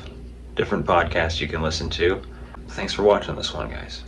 Speaker 15: different podcasts you can listen to. Thanks for watching this one, guys.